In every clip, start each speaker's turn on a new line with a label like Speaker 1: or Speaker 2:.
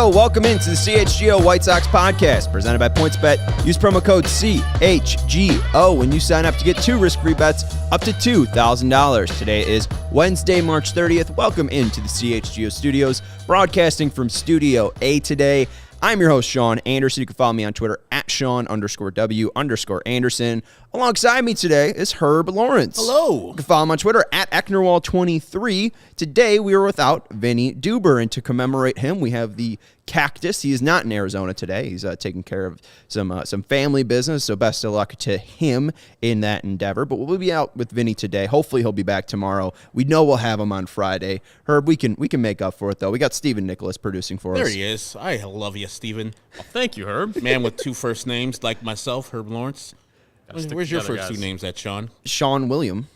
Speaker 1: Yo, welcome into the CHGO White Sox podcast presented by PointsBet. Use promo code CHGO when you sign up to get 2 risk-free bets up to $2,000. Today is Wednesday, March 30th. Welcome into the CHGO studios, broadcasting from Studio A today. I'm your host, Sean Anderson. You can follow me on Twitter at Sean_W_Anderson. Alongside me today is Herb Lawrence.
Speaker 2: Hello.
Speaker 1: You can follow him on Twitter at Ecknerwall23. Today, we are without Vinny Duber, and to commemorate him, we have the Cactus. He is not in Arizona today. He's taking care of some family business, so best of luck to him in that endeavor. But we'll be out with Vinny today. Hopefully, he'll be back tomorrow. We know we'll have him on Friday. Herb, we can make up for it, though. We got Stephen Nicholas producing for us.
Speaker 2: There he is. I love you, Stephen.
Speaker 3: Well, thank you, Herb.
Speaker 2: Man with 2 first names, like myself, Herb Lawrence. Where's your first 2 names at, Sean?
Speaker 1: Sean William.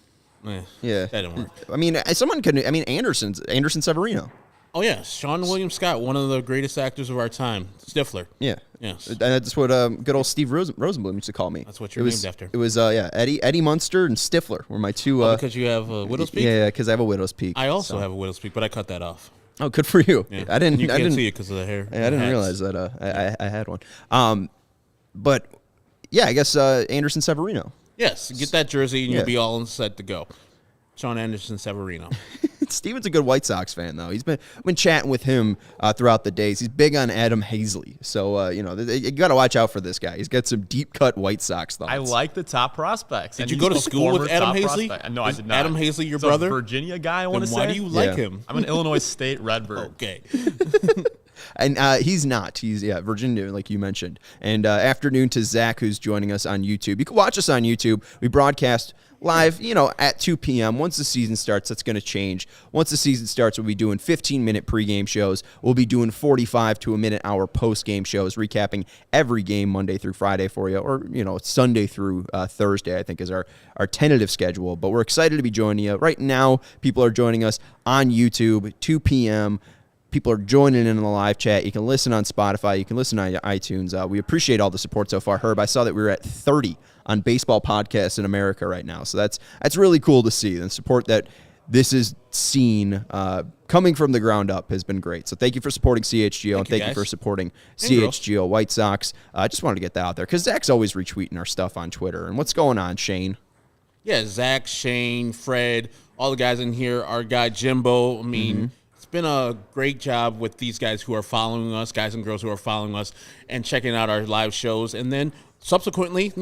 Speaker 1: Yeah.
Speaker 2: That didn't work.
Speaker 1: I mean, Anderson Severino.
Speaker 2: Oh, yeah. Sean William Scott, one of the greatest actors of our time. Stifler.
Speaker 1: Yeah.
Speaker 2: Yes.
Speaker 1: And that's what good old Steve Rosenblum used to call me.
Speaker 2: That's what you're named after.
Speaker 1: It was, Eddie Munster and Stifler were my 2.
Speaker 2: Because you have a widow's peak?
Speaker 1: Yeah, because I have a widow's peak.
Speaker 2: I also have a widow's peak, but I cut that off.
Speaker 1: Oh, good for you.
Speaker 2: Yeah.
Speaker 1: I didn't
Speaker 2: see it because of the hair.
Speaker 1: I didn't realize that I had one. But, yeah, I guess Anderson Severino.
Speaker 2: Yes. Get that jersey and you'll be all set to go. Sean Anderson Severino.
Speaker 1: Steven's a good White Sox fan, though. He's been chatting with him throughout the days. He's big on Adam Hazley. So, you got to watch out for this guy. He's got some deep-cut White Sox thoughts.
Speaker 3: I like the top prospects.
Speaker 2: Did you go to school with Adam Hazley?
Speaker 3: No, I did not.
Speaker 2: Adam Hazley your
Speaker 3: so
Speaker 2: brother?
Speaker 3: Virginia guy, I want to say.
Speaker 2: Why do you like him?
Speaker 3: I'm an Illinois State Redbird.
Speaker 2: Okay.
Speaker 1: And he's not. He's, Virginia, like you mentioned. And afternoon to Zach, who's joining us on YouTube. You can watch us on YouTube. We broadcast live, at 2 p.m. Once the season starts, that's going to change. Once the season starts, we'll be doing 15-minute pregame shows. We'll be doing 45 to a minute-hour postgame shows, recapping every game Monday through Friday for you, or, Sunday through Thursday, I think, is our tentative schedule. But we're excited to be joining you. Right now, people are joining us on YouTube, 2 p.m., People are joining in the live chat. You can listen on Spotify. You can listen on iTunes. We appreciate all the support so far. Herb, I saw that we were at 30 on baseball podcasts in America right now. So that's really cool to see. The support that this is seen coming from the ground up has been great. So thank you for supporting CHGO, and thank you for supporting CHGO White Sox. I just wanted to get that out there because Zach's always retweeting our stuff on Twitter. And what's going on, Shane?
Speaker 2: Yeah, Zach, Shane, Fred, all the guys in here, our guy Jimbo. I mean, It's been a great job with these guys who are following us, guys and girls who are following us and checking out our live shows. And then subsequently,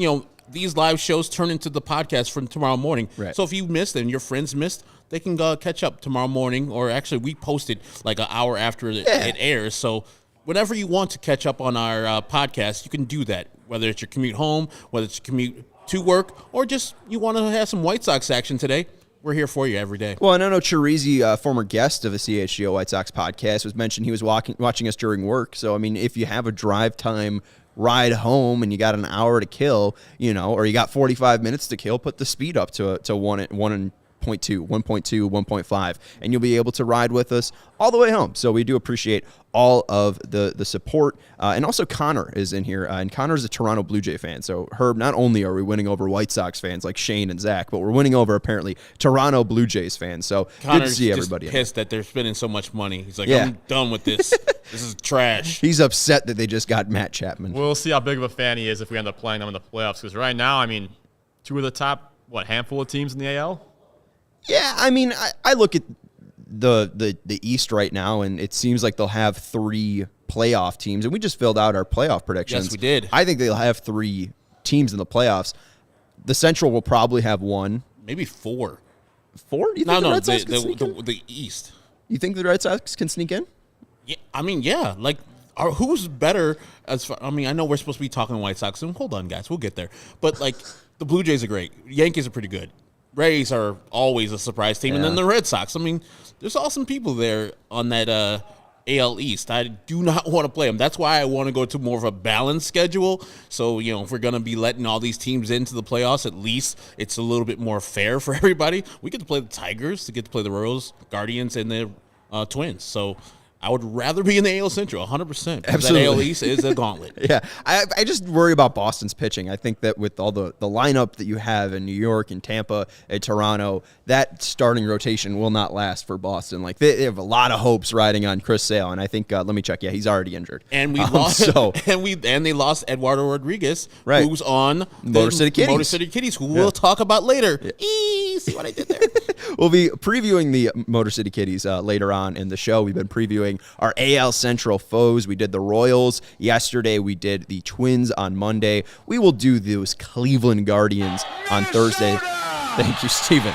Speaker 2: these live shows turn into the podcast from tomorrow morning.
Speaker 1: Right.
Speaker 2: So if you missed and your friends missed, they can catch up tomorrow morning. Or actually, we posted like an hour after it airs. So whenever you want to catch up on our podcast, you can do that, whether it's your commute home, whether it's your commute to work, or just you want to have some White Sox action today. We're here for you every day.
Speaker 1: Well, and I know Chirizi, former guest of the CHGO White Sox podcast, was mentioned he was watching us during work. So, I mean, if you have a drive time ride home and you got an hour to kill, or you got 45 minutes to kill, put the speed up to 1.2, 1.5, and you'll be able to ride with us all the way home. So we do appreciate all of the support. And also Connor is in here, and Connor's a Toronto Blue Jay fan. So, Herb, not only are we winning over White Sox fans like Shane and Zach, but we're winning over, apparently, Toronto Blue Jays fans. So,
Speaker 2: Connor's
Speaker 1: good to see everybody.
Speaker 2: Just pissed that they're spending so much money. He's like, I'm done with this. This is trash.
Speaker 1: He's upset that they just got Matt Chapman.
Speaker 3: We'll see how big of a fan he is if we end up playing them in the playoffs. Because right now, I mean, 2 of the top, handful of teams in the AL?
Speaker 1: Yeah, I mean, I look at the East right now, and it seems like they'll have 3 playoff teams, and we just filled out our playoff predictions.
Speaker 2: Yes, we did.
Speaker 1: I think they'll have 3 teams in the playoffs. The Central will probably have 1.
Speaker 2: Maybe 4.
Speaker 1: 4? You think the Red Sox can sneak in?
Speaker 2: The East.
Speaker 1: You think the Red Sox can sneak in?
Speaker 2: Yeah, I mean, yeah. Like, who's better as far, I mean, I know we're supposed to be talking White Sox, and hold on, guys, we'll get there. But, like, the Blue Jays are great. Yankees are pretty good. Rays are always a surprise team, and then the Red Sox. I mean, there's awesome people there on that AL East. I do not want to play them. That's why I want to go to more of a balanced schedule. So, if we're going to be letting all these teams into the playoffs, at least it's a little bit more fair for everybody. We get to play the Tigers, to get to play the Royals, Guardians, and the Twins. So I would rather be in the AL Central, 100%.
Speaker 1: Absolutely.
Speaker 2: That AL East is a gauntlet.
Speaker 1: Yeah, I just worry about Boston's pitching. I think that with all the lineup that you have in New York and Tampa and Toronto, that starting rotation will not last for Boston. Like they have a lot of hopes riding on Chris Sale, and I think let me check. Yeah, he's already injured.
Speaker 2: And we lost. And they lost Eduardo Rodriguez, who's on
Speaker 1: Motor City Kitties.
Speaker 2: Motor City Kitties, who we'll talk about later. Yeah. See what I did there?
Speaker 1: We'll be previewing the Motor City Kitties later on in the show. We've been previewing our AL Central foes. We did the Royals yesterday. We did the Twins on Monday. We will do those Cleveland Guardians on Thursday. Thank you, Steven.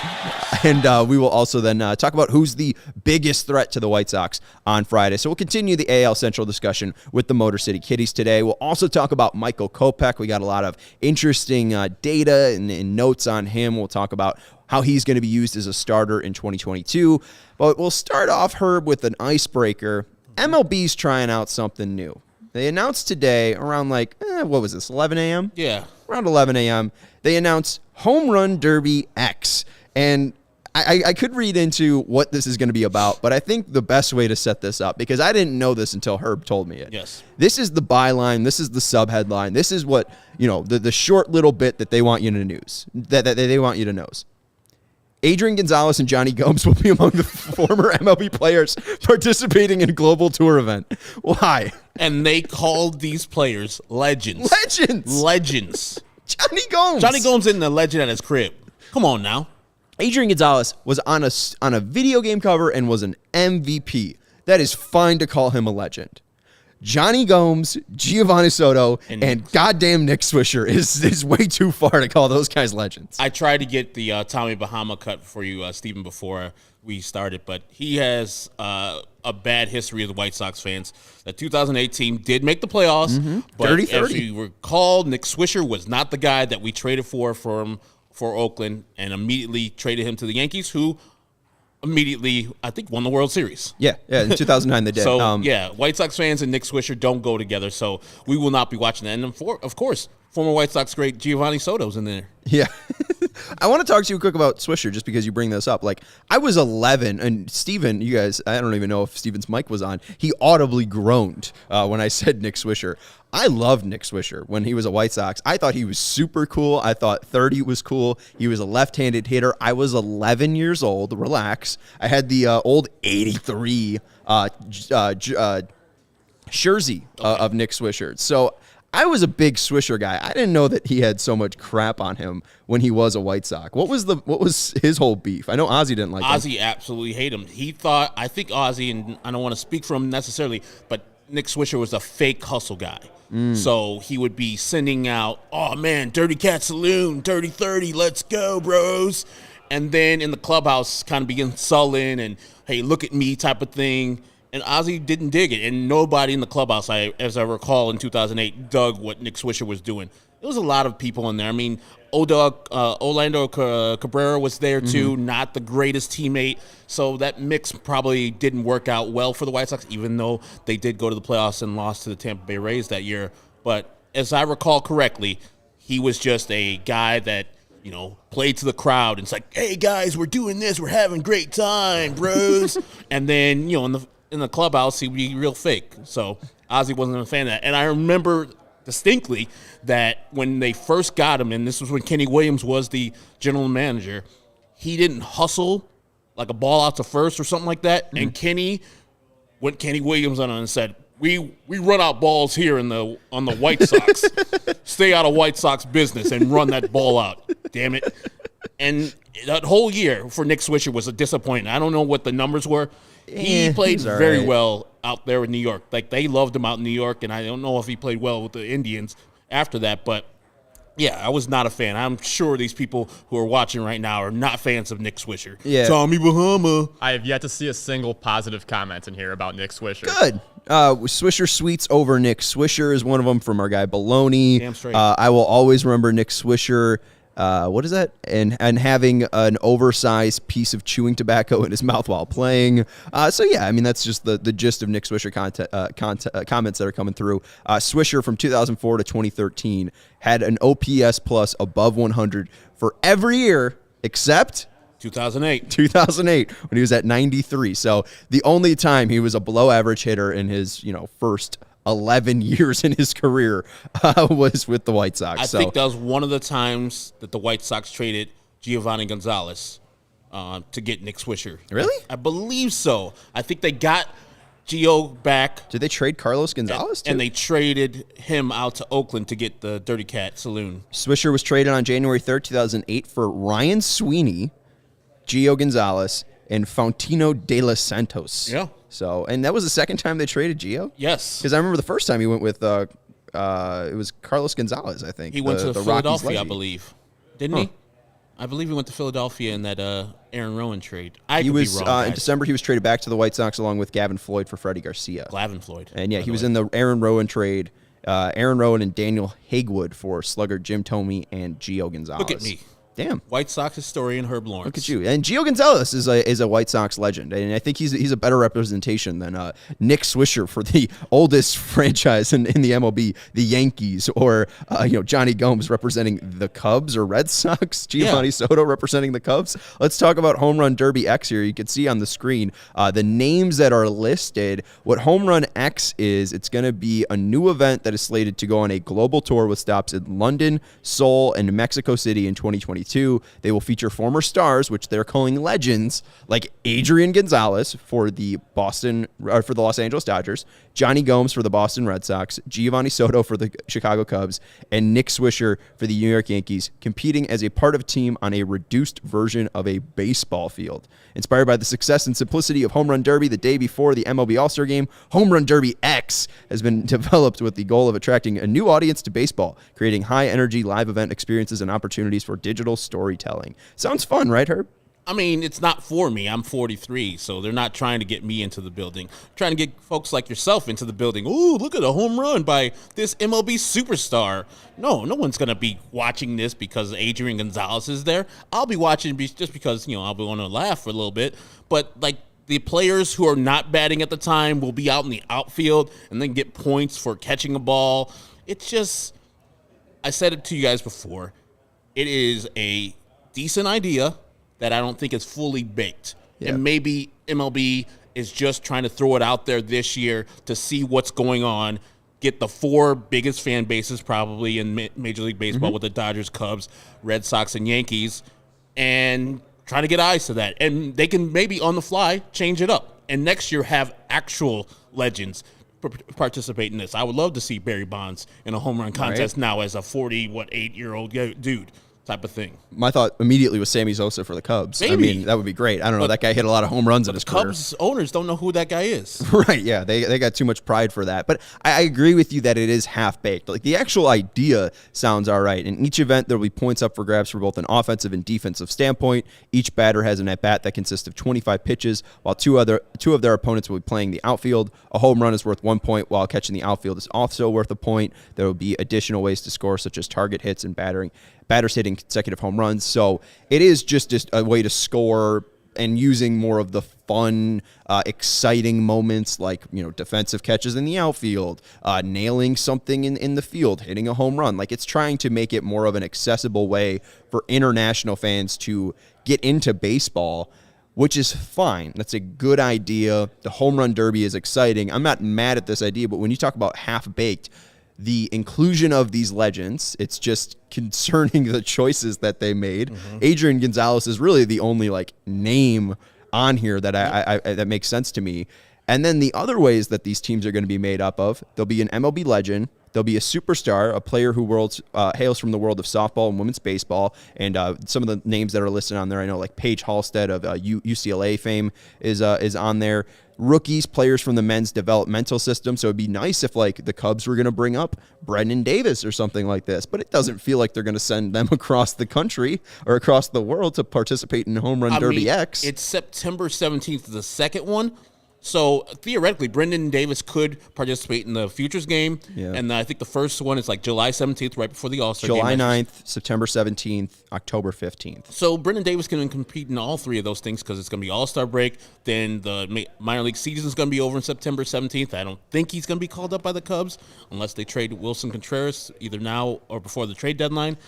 Speaker 1: And we will also then talk about who's the biggest threat to the White Sox on Friday. So we'll continue the AL Central discussion with the Motor City Kitties today. We'll also talk about Michael Kopech. We got a lot of interesting data and notes on him. We'll talk about how he's going to be used as a starter in 2022. But we'll start off, Herb, with an icebreaker. MLB's trying out something new. They announced today around what was this, 11 a.m.?
Speaker 2: Yeah.
Speaker 1: Around 11 a.m., they announced Home Run Derby X. And I could read into what this is going to be about, but I think the best way to set this up, because I didn't know this until Herb told me it.
Speaker 2: Yes.
Speaker 1: This is the byline. This is the subheadline. This is what, the short little bit that they want you to news, that they want you to know. Adrian Gonzalez and Johnny Gomes will be among the former MLB players participating in a global tour event. Why?
Speaker 2: And they called these players legends. Legends.
Speaker 1: Johnny Gomes.
Speaker 2: Johnny Gomes isn't a legend at his crib. Come on now.
Speaker 1: Adrian Gonzalez was on a video game cover and was an MVP. That is fine to call him a legend. Johnny Gomes, Giovanni Soto, and goddamn Nick Swisher is way too far to call those guys legends.
Speaker 2: I tried to get the Tommy Bahama cut for you, Stephen, before we started, but he has a bad history of the White Sox fans. The 2008 team did make the playoffs, but
Speaker 1: Dirty
Speaker 2: if
Speaker 1: 30.
Speaker 2: you recall, Nick Swisher was not the guy that we traded for Oakland and immediately traded him to the Yankees, who immediately, I think, won the World Series.
Speaker 1: Yeah, in 2009 they did.
Speaker 2: So, White Sox fans and Nick Swisher don't go together, so we will not be watching that. And, of course, former White Sox great Giovanni Soto's in there.
Speaker 1: Yeah. I want to talk to you quick about Swisher just because you bring this up. Like, I was 11, and Steven, you guys, I don't even know if Steven's mic was on. He audibly groaned when I said Nick Swisher. I loved Nick Swisher when he was a White Sox. I thought he was super cool. I thought 30 was cool. He was a left-handed hitter. I was 11 years old. Relax. I had the old 83 jersey of Nick Swisher. So I was a big Swisher guy. I didn't know that he had so much crap on him when he was a White Sox. What was his whole beef? I know Ozzie didn't like him.
Speaker 2: Ozzie absolutely hated him. I think Ozzie, and I don't want to speak for him necessarily, but Nick Swisher was a fake hustle guy. So he would be sending out, oh man, Dirty Cat Saloon, Dirty 30, let's go, bros. And then in the clubhouse, kind of begin sullen and, hey, look at me type of thing. And Ozzie didn't dig it. And nobody in the clubhouse, as I recall in 2008, dug what Nick Swisher was doing. There was a lot of people in there. I mean, Orlando Cabrera was there too, not the greatest teammate. So that mix probably didn't work out well for the White Sox, even though they did go to the playoffs and lost to the Tampa Bay Rays that year. But as I recall correctly, he was just a guy that, played to the crowd. And it's like, hey, guys, we're doing this. We're having a great time, bros. And then, in the clubhouse, he'd be real fake. So Ozzie wasn't a fan of that. And I remember distinctly that when they first got him, and this was when Kenny Williams was the general manager, he didn't hustle like a ball out to first or something like that. And Kenny Williams on and said, we run out balls here on the White Sox. Stay out of White Sox business and run that ball out. Damn it. And that whole year for Nick Swisher was a disappointment. I don't know what the numbers were. He played very well out there in New York. Like, they loved him out in New York, and I don't know if he played well with the Indians after that. But, yeah, I was not a fan. I'm sure these people who are watching right now are not fans of Nick Swisher.
Speaker 1: Yeah.
Speaker 2: Tommy Bahama.
Speaker 3: I have yet to see a single positive comment in here about Nick Swisher.
Speaker 1: Good. Swisher Sweets over Nick Swisher is one of them from our guy Baloney.
Speaker 2: Damn straight.
Speaker 1: I will always remember Nick Swisher. What is that? And having an oversized piece of chewing tobacco in his mouth while playing. So yeah, I mean that's just the gist of Nick Swisher comments that are coming through. Swisher from 2004 to 2013 had an OPS plus above 100 for every year except
Speaker 2: 2008.
Speaker 1: 2008 when he was at 93. So the only time he was a below average hitter in his, first 11 years in his career was with the White Sox.
Speaker 2: I think that was one of the times that the White Sox traded Giovanni Gonzalez to get Nick Swisher.
Speaker 1: Really?
Speaker 2: I believe so. I think they got Gio back.
Speaker 1: Did they trade Carlos Gonzalez too?
Speaker 2: And they traded him out to Oakland to get the Dirty Cat Saloon.
Speaker 1: Swisher was traded on January 3rd, 2008 for Ryan Sweeney, Gio Gonzalez, and Faustino de los Santos.
Speaker 2: Yeah.
Speaker 1: So, and that was the second time they traded Gio?
Speaker 2: Yes.
Speaker 1: Because I remember the first time he went with, it was Carlos Gonzalez, I think.
Speaker 2: He went to Philadelphia,
Speaker 1: Rockies
Speaker 2: I believe. Didn't he? I believe he went to Philadelphia in that Aaron Rowan trade. He
Speaker 1: was
Speaker 2: be wrong,
Speaker 1: in December. He was traded back to the White Sox along with Gavin Floyd for Freddie Garcia.
Speaker 2: Glavin Floyd.
Speaker 1: And yeah, he was in the Aaron Rowan trade. Aaron Rowan and Daniel Hagewood for slugger Jim Thome and Gio Gonzalez.
Speaker 2: Look at me.
Speaker 1: Damn.
Speaker 2: White Sox historian Herb Lawrence.
Speaker 1: Look at you. And Gio Gonzalez is a White Sox legend. And I think he's a better representation than Nick Swisher for the oldest franchise in the MLB, the Yankees, or Johnny Gomes representing the Cubs or Red Sox, Giovanni Soto representing the Cubs. Let's talk about Home Run Derby X here. You can see on the screen the names that are listed. What Home Run X is, it's going to be a new event that is slated to go on a global tour with stops in London, Seoul, and Mexico City in 2022. They will feature former stars, which they're calling legends, like Adrian Gonzalez for the Los Angeles Dodgers, Johnny Gomes for the Boston Red Sox, Giovanni Soto for the Chicago Cubs, and Nick Swisher for the New York Yankees, competing as a part of a team on a reduced version of a baseball field. Inspired by the success and simplicity of Home Run Derby the day before the MLB All-Star Game, Home Run Derby X has been developed with the goal of attracting a new audience to baseball, creating high-energy live event experiences and opportunities for digital storytelling. Sounds fun, right, Herb?
Speaker 2: I mean, it's not for me. I'm 43, so they're not trying to get me into the building. They're trying to get folks like yourself into the building. Ooh, look at a home run by this MLB superstar. No one's going to be watching this because Adrian Gonzalez is there. I'll be watching just because, I'll be want to laugh for a little bit. But, the players who are not batting at the time will be out in the outfield and then get points for catching a ball. It's just, I said it to you guys before, it is a decent idea that I don't think is fully baked. Yep. And maybe MLB is just trying to throw it out there this year to see what's going on, get the four biggest fan bases probably in Major League Baseball with the Dodgers, Cubs, Red Sox, and Yankees, and try to get eyes to that. And they can maybe on the fly change it up. And next year have actual legends participate in this. I would love to see Barry Bonds in a home run contest now as a 8-year-old dude. Type of thing.
Speaker 1: My thought immediately was Sammy Sosa for the Cubs.
Speaker 2: Maybe.
Speaker 1: I mean, that would be great. I don't know. That guy hit a lot of home runs in his career.
Speaker 2: Cubs owners don't know who that guy is.
Speaker 1: Right, yeah. They got too much pride for that. But I agree with you that it is half-baked. Like, the actual idea sounds all right. In each event, there will be points up for grabs for both an offensive and defensive standpoint. Each batter has an at-bat that consists of 25 pitches, while two of their opponents will be playing the outfield. A home run is worth 1 point, while catching the outfield is also worth a point. There will be additional ways to score, such as target hits and batters hitting consecutive home runs. So it is just a way to score and using more of the fun, exciting moments like, defensive catches in the outfield, nailing something in the field, hitting a home run. Like, it's trying to make it more of an accessible way for international fans to get into baseball, which is fine. That's a good idea. The Home Run Derby is exciting. I'm not mad at this idea, but when you talk about half-baked, the inclusion of these legends, it's just concerning the choices that they made. Adrian Gonzalez is really the only name on here that that makes sense to me. And then the other ways that these teams are going to be made up of, there'll be an MLB legend, there'll be a superstar, a player who hails from the world of softball and women's baseball, and some of the names that are listed on there, I know like Paige Halstead of UCLA fame is on there. Rookies, players from the men's developmental system. So it'd be nice if the Cubs were going to bring up Brendan Davis or something like this, but it doesn't feel like they're going to send them across the country or across the world to participate in Home Run Derby X.
Speaker 2: It's September 17th, the second one. So theoretically, Brendan Davis could participate in the Futures game. Yeah. And I think the first one is July 17th, right before the All-Star game.
Speaker 1: July 9th, September 17th, October 15th.
Speaker 2: So Brendan Davis can compete in all three of those things because it's going to be All-Star break. Then the minor league season is going to be over on September 17th. I don't think he's going to be called up by the Cubs unless they trade Wilson Contreras either now or before the trade deadline.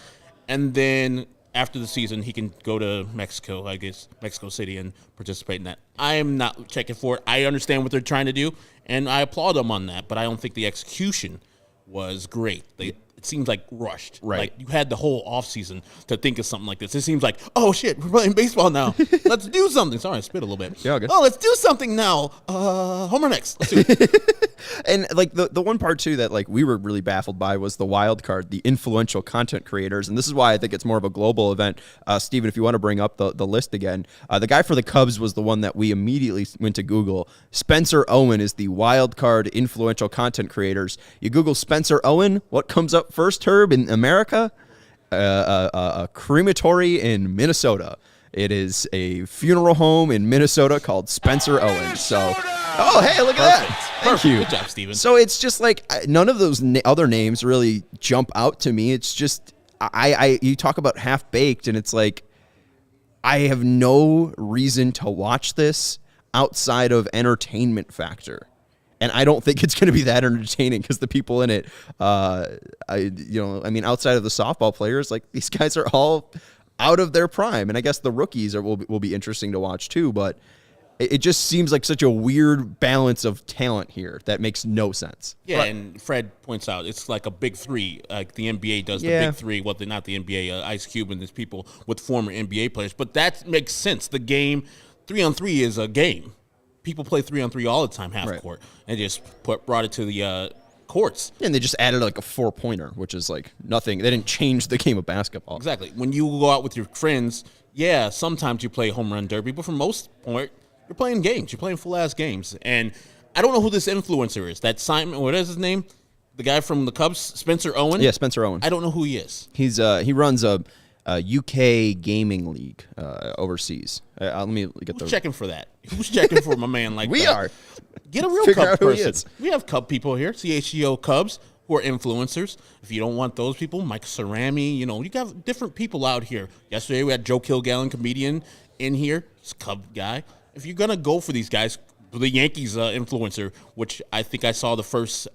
Speaker 2: And then after the season, he can go to Mexico, I guess, Mexico City, and participate in that. I am not checking for it. I understand what they're trying to do, and I applaud them on that, but I don't think the execution was great. It seems like rushed.
Speaker 1: Right.
Speaker 2: Like you had the whole offseason to think of something like this. It seems like, oh shit, we're playing baseball now. Let's do something. Sorry, I spit a little bit.
Speaker 1: Yeah, good.
Speaker 2: Oh, let's do something now. Homer next. Let's do it.
Speaker 1: And like the one part too that like we were really baffled by was the wild card, the influential content creators, and this is why I think it's more of a global event. Steven, if you want to bring up the list again, the guy for the Cubs was the one that we immediately went to Google. Spencer Owen is the wild card influential content creators. You Google Spencer Owen, what comes up first, Herb, in America? A crematory in Minnesota. It is a funeral home in Minnesota called Spencer Owen. So, oh, hey, look at that. Thank you.
Speaker 2: Good job, Steven.
Speaker 1: So it's just like none of those other names really jump out to me. It's just you talk about half baked, and it's like I have no reason to watch this outside of entertainment factor. And I don't think it's going to be that entertaining because the people in it, outside of the softball players, like these guys are all out of their prime. And I guess the rookies will be interesting to watch too. But it just seems like such a weird balance of talent here that makes no sense.
Speaker 2: Yeah,
Speaker 1: But-
Speaker 2: and Fred points out it's like a big three, like the NBA does
Speaker 1: Yeah.
Speaker 2: the big three. Well, they're not the NBA, Ice Cube and there's people with former NBA players. But that makes sense. The game, 3-on-3 is a game. People play 3-on-3 all the time, half
Speaker 1: Right.
Speaker 2: court, and just brought it to the courts.
Speaker 1: And they just added like a 4-pointer, which is like nothing. They didn't change the game of basketball.
Speaker 2: Exactly. When you go out with your friends, yeah, sometimes you play home run derby, but for most part, you're playing games. You're playing full-ass games. And I don't know who this influencer is. That Simon, what is his name? The guy from the Cubs, Spencer Owen?
Speaker 1: Yeah, Spencer Owen.
Speaker 2: I don't know who he is.
Speaker 1: He runs a UK gaming league overseas. Let me get
Speaker 2: Who's checking for that? Who's checking for my man like
Speaker 1: We
Speaker 2: that?
Speaker 1: are.
Speaker 2: Get a real
Speaker 1: Figure
Speaker 2: Cub
Speaker 1: out who he
Speaker 2: person.
Speaker 1: is.
Speaker 2: We have Cub people here, CHGO Cubs, who are influencers. If you don't want those people, Mike Cerami, you got different people out here. Yesterday we had Joe Kilgallen, comedian, in here. He's a Cub guy. If you're going to go for these guys, the Yankees influencer, which I think I saw the first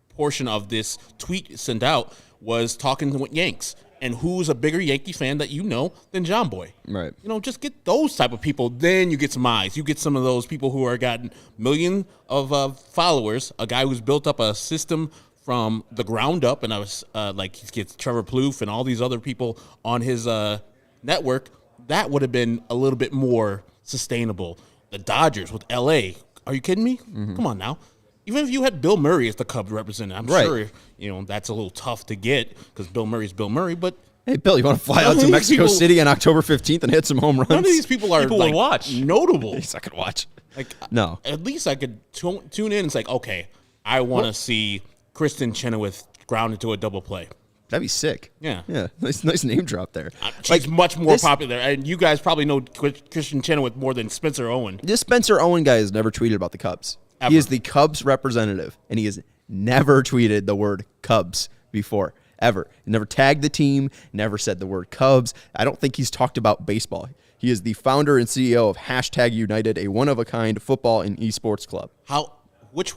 Speaker 2: portion of this tweet sent out, was talking with Yanks. And who's a bigger Yankee fan that you know than John Boy?
Speaker 1: Right.
Speaker 2: Just get those type of people. Then you get some eyes. You get some of those people who are gotten millions of followers. A guy who's built up a system from the ground up, and I was he gets Trevor Plouffe and all these other people on his network. That would have been a little bit more sustainable. The Dodgers with LA. Are you kidding me?
Speaker 1: Mm-hmm.
Speaker 2: Come on now. Even if you had Bill Murray as the Cubs representative, I'm
Speaker 1: Right.
Speaker 2: sure that's a little tough to get because Bill Murray's Bill Murray. But
Speaker 1: Hey, Bill, you want to fly
Speaker 2: None
Speaker 1: out
Speaker 2: of
Speaker 1: to
Speaker 2: these
Speaker 1: Mexico
Speaker 2: people-
Speaker 1: City on October 15th and hit some home runs?
Speaker 2: none of these people are
Speaker 3: People would
Speaker 2: like,
Speaker 3: watch.
Speaker 2: notable.
Speaker 1: He's not going to watch.
Speaker 2: Like,
Speaker 1: No.
Speaker 2: At least I could tune in and say, okay, I want to see Kristen Chenoweth ground into a double play.
Speaker 1: That'd be sick.
Speaker 2: Yeah.
Speaker 1: Yeah. Nice name drop there.
Speaker 2: She's much more
Speaker 1: this-
Speaker 2: popular, and you guys probably know Kristen Chenoweth more than Spencer Owen.
Speaker 1: This Spencer Owen guy has never tweeted about the Cubs.
Speaker 2: Ever.
Speaker 1: He is the Cubs representative, and he has never tweeted the word Cubs before, ever. He never tagged the team, never said the word Cubs. I don't think he's talked about baseball. He is the founder and CEO of #United, a one-of-a-kind football and esports club.
Speaker 2: Which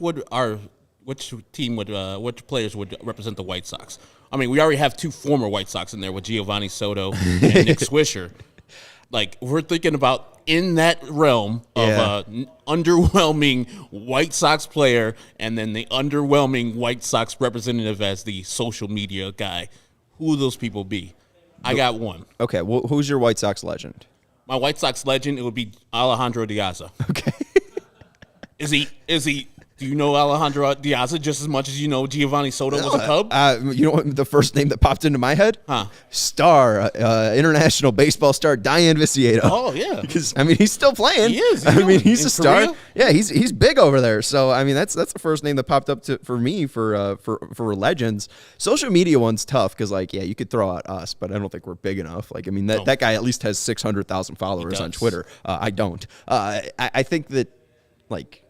Speaker 2: players would represent the White Sox? I mean, we already have two former White Sox in there with Giovanni Soto and Nick Swisher. Like, we're thinking about in that realm of
Speaker 1: Yeah.
Speaker 2: underwhelming White Sox player and then the underwhelming White Sox representative as the social media guy. Who will those people be? I got one.
Speaker 1: Okay, well, who's your White Sox legend?
Speaker 2: My White Sox legend, it would be Alejandro Diaz.
Speaker 1: Okay.
Speaker 2: Is he? Do you know Alejandro Diaz just as much as you know Giovanni Soto was a Cub?
Speaker 1: You know what the first name that popped into my head?
Speaker 2: Huh.
Speaker 1: Star, international baseball star, Diane Viciato.
Speaker 2: Oh, yeah.
Speaker 1: Because, I mean, he's still playing.
Speaker 2: He is.
Speaker 1: I mean, he's
Speaker 2: In
Speaker 1: a star.
Speaker 2: Korea?
Speaker 1: Yeah, he's big over there. So, I mean, that's the first name that popped up for me for legends. Social media one's tough because, like, yeah, you could throw out us, but I don't think we're big enough. Like, I mean, that guy at least has 600,000 followers on
Speaker 2: does.
Speaker 1: Twitter. I don't. I think that, like,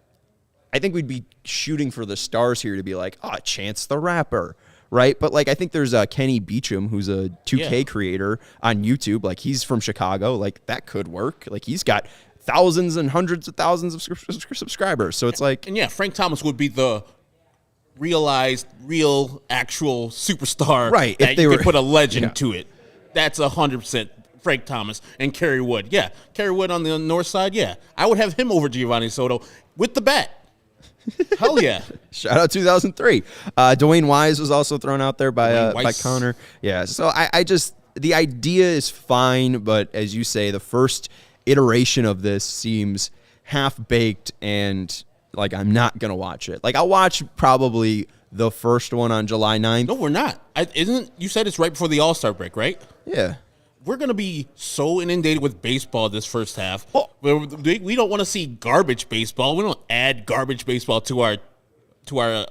Speaker 1: I think we'd be shooting for the stars here to be like, Chance the Rapper, right? But like, I think there's Kenny Beecham, who's a 2K creator on YouTube. Like, he's from Chicago. Like, that could work. Like, he's got thousands and hundreds of thousands of subscribers. So it's like,
Speaker 2: And yeah, Frank Thomas would be the real, actual superstar.
Speaker 1: Right, if
Speaker 2: That
Speaker 1: they
Speaker 2: you
Speaker 1: were-
Speaker 2: could put a legend
Speaker 1: yeah.
Speaker 2: to it. That's 100% Frank Thomas and Kerry Wood. Yeah, Kerry Wood on the north side. Yeah, I would have him over Giovanni Soto with the bat. Hell yeah.
Speaker 1: Shout out 2003. Dwayne Wise was also thrown out there by Connor. Yeah, so I just, the idea is fine, but as you say, the first iteration of this seems half-baked and like I'm not going to watch it. Like I'll watch probably the first one on July 9th.
Speaker 2: No, we're not. You said it's right before the All-Star break, right?
Speaker 1: Yeah.
Speaker 2: We're going to be so inundated with baseball this first half.
Speaker 1: Well,
Speaker 2: we don't want to see garbage baseball. We don't add garbage baseball to our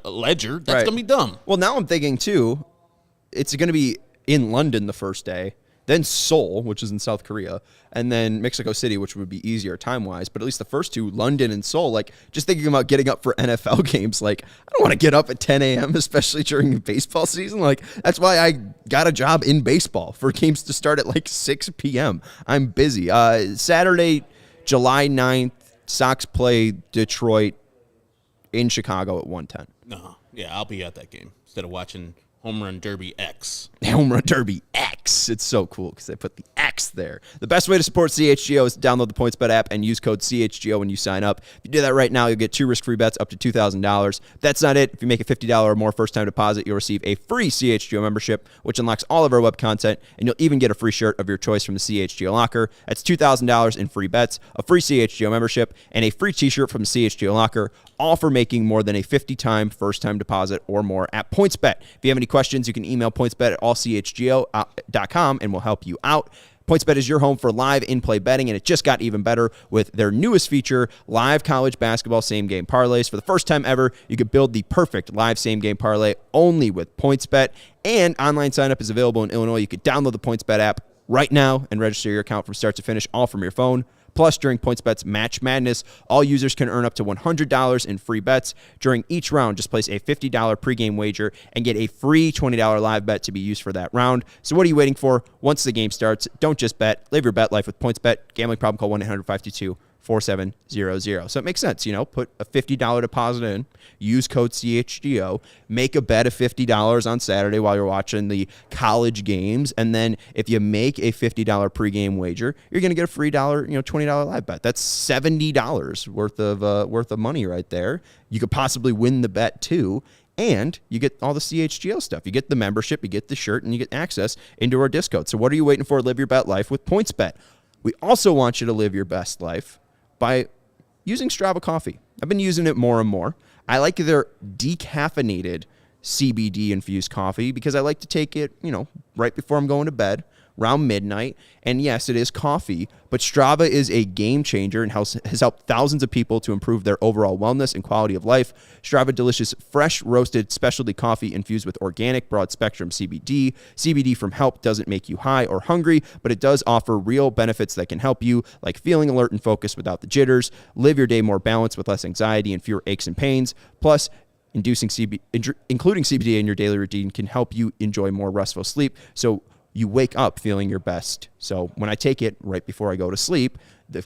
Speaker 2: ledger. That's
Speaker 1: right.
Speaker 2: going to be dumb.
Speaker 1: Well, now I'm thinking, too, it's going to be in London the first day, then Seoul, which is in South Korea, and then Mexico City, which would be easier time-wise. But at least the first two, London and Seoul, like just thinking about getting up for NFL games, like I don't want to get up at 10 a.m., especially during baseball season. Like that's why I got a job in baseball for games to start at like 6 p.m. I'm busy. Saturday, July 9th, Sox play Detroit in Chicago at 1:10.
Speaker 2: No, yeah, I'll be at that game instead of watching Home Run Derby X.
Speaker 1: Home Run Derby X. It's so cool because they put the X there. The best way to support CHGO is to download the PointsBet app and use code CHGO when you sign up. If you do that right now, you'll get 2 risk-free bets up to $2,000. That's not it. If you make a $50 or more first-time deposit, you'll receive a free CHGO membership, which unlocks all of our web content, and you'll even get a free shirt of your choice from the CHGO locker. That's $2,000 in free bets, a free CHGO membership, and a free t-shirt from the CHGO locker, all for making more than a 50-time first-time deposit or more at PointsBet. If you have any questions, you can email pointsbet@allchgo.com and we'll help you out. PointsBet is your home for live in-play betting, and it just got even better with their newest feature, live college basketball same-game parlays. For the first time ever, you could build the perfect live same-game parlay only with PointsBet, and online sign-up is available in Illinois. You could download the PointsBet app right now and register your account from start to finish, all from your phone. Plus, during PointsBet's Match Madness, all users can earn up to $100 in free bets. During each round, just place a $50 pregame wager and get a free $20 live bet to be used for that round. So what are you waiting for? Once the game starts, don't just bet. Live your bet life with PointsBet. Gambling problem, call 1-800-522-4700. So it makes sense, put a $50 deposit in, use code CHGO, make a bet of $50 on Saturday while you're watching the college games, and then if you make a $50 pregame wager, you're going to get a free $20 live bet. That's $70 worth of money right there. You could possibly win the bet too. And you get all the CHGO stuff. You get the membership, you get the shirt, and you get access into our Discord. So what are you waiting for? Live your bet life with PointsBet. We also want you to live your best life by using Strava coffee. I've been using it more and more. I like their decaffeinated CBD-infused coffee because I like to take it, right before I'm going to bed, around midnight. And yes, it is coffee, but Strava is a game changer and has helped thousands of people to improve their overall wellness and quality of life. Strava delicious, fresh roasted specialty coffee infused with organic broad spectrum CBD. CBD from hemp doesn't make you high or hungry, but it does offer real benefits that can help you, like feeling alert and focused without the jitters, live your day more balanced with less anxiety and fewer aches and pains. Plus, including CBD in your daily routine can help you enjoy more restful sleep. So you wake up feeling your best. So when I take it right before I go to sleep,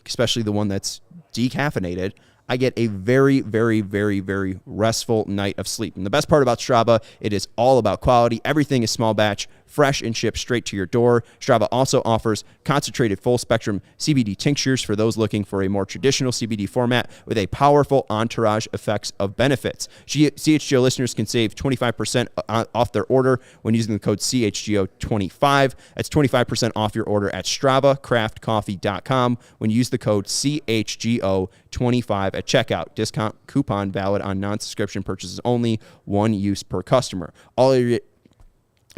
Speaker 1: especially the one that's decaffeinated, I get a very, very, very, very restful night of sleep. And the best part about Strava, it is all about quality. Everything is small batch, fresh, and shipped straight to your door. Strava also offers concentrated full-spectrum CBD tinctures for those looking for a more traditional CBD format with a powerful entourage effects of benefits. CHGO listeners can save 25% off their order when using the code CHGO25. That's 25% off your order at StravaCraftCoffee.com when you use the code CHGO25 at checkout. Discount coupon valid on non-subscription purchases only. One use per customer. And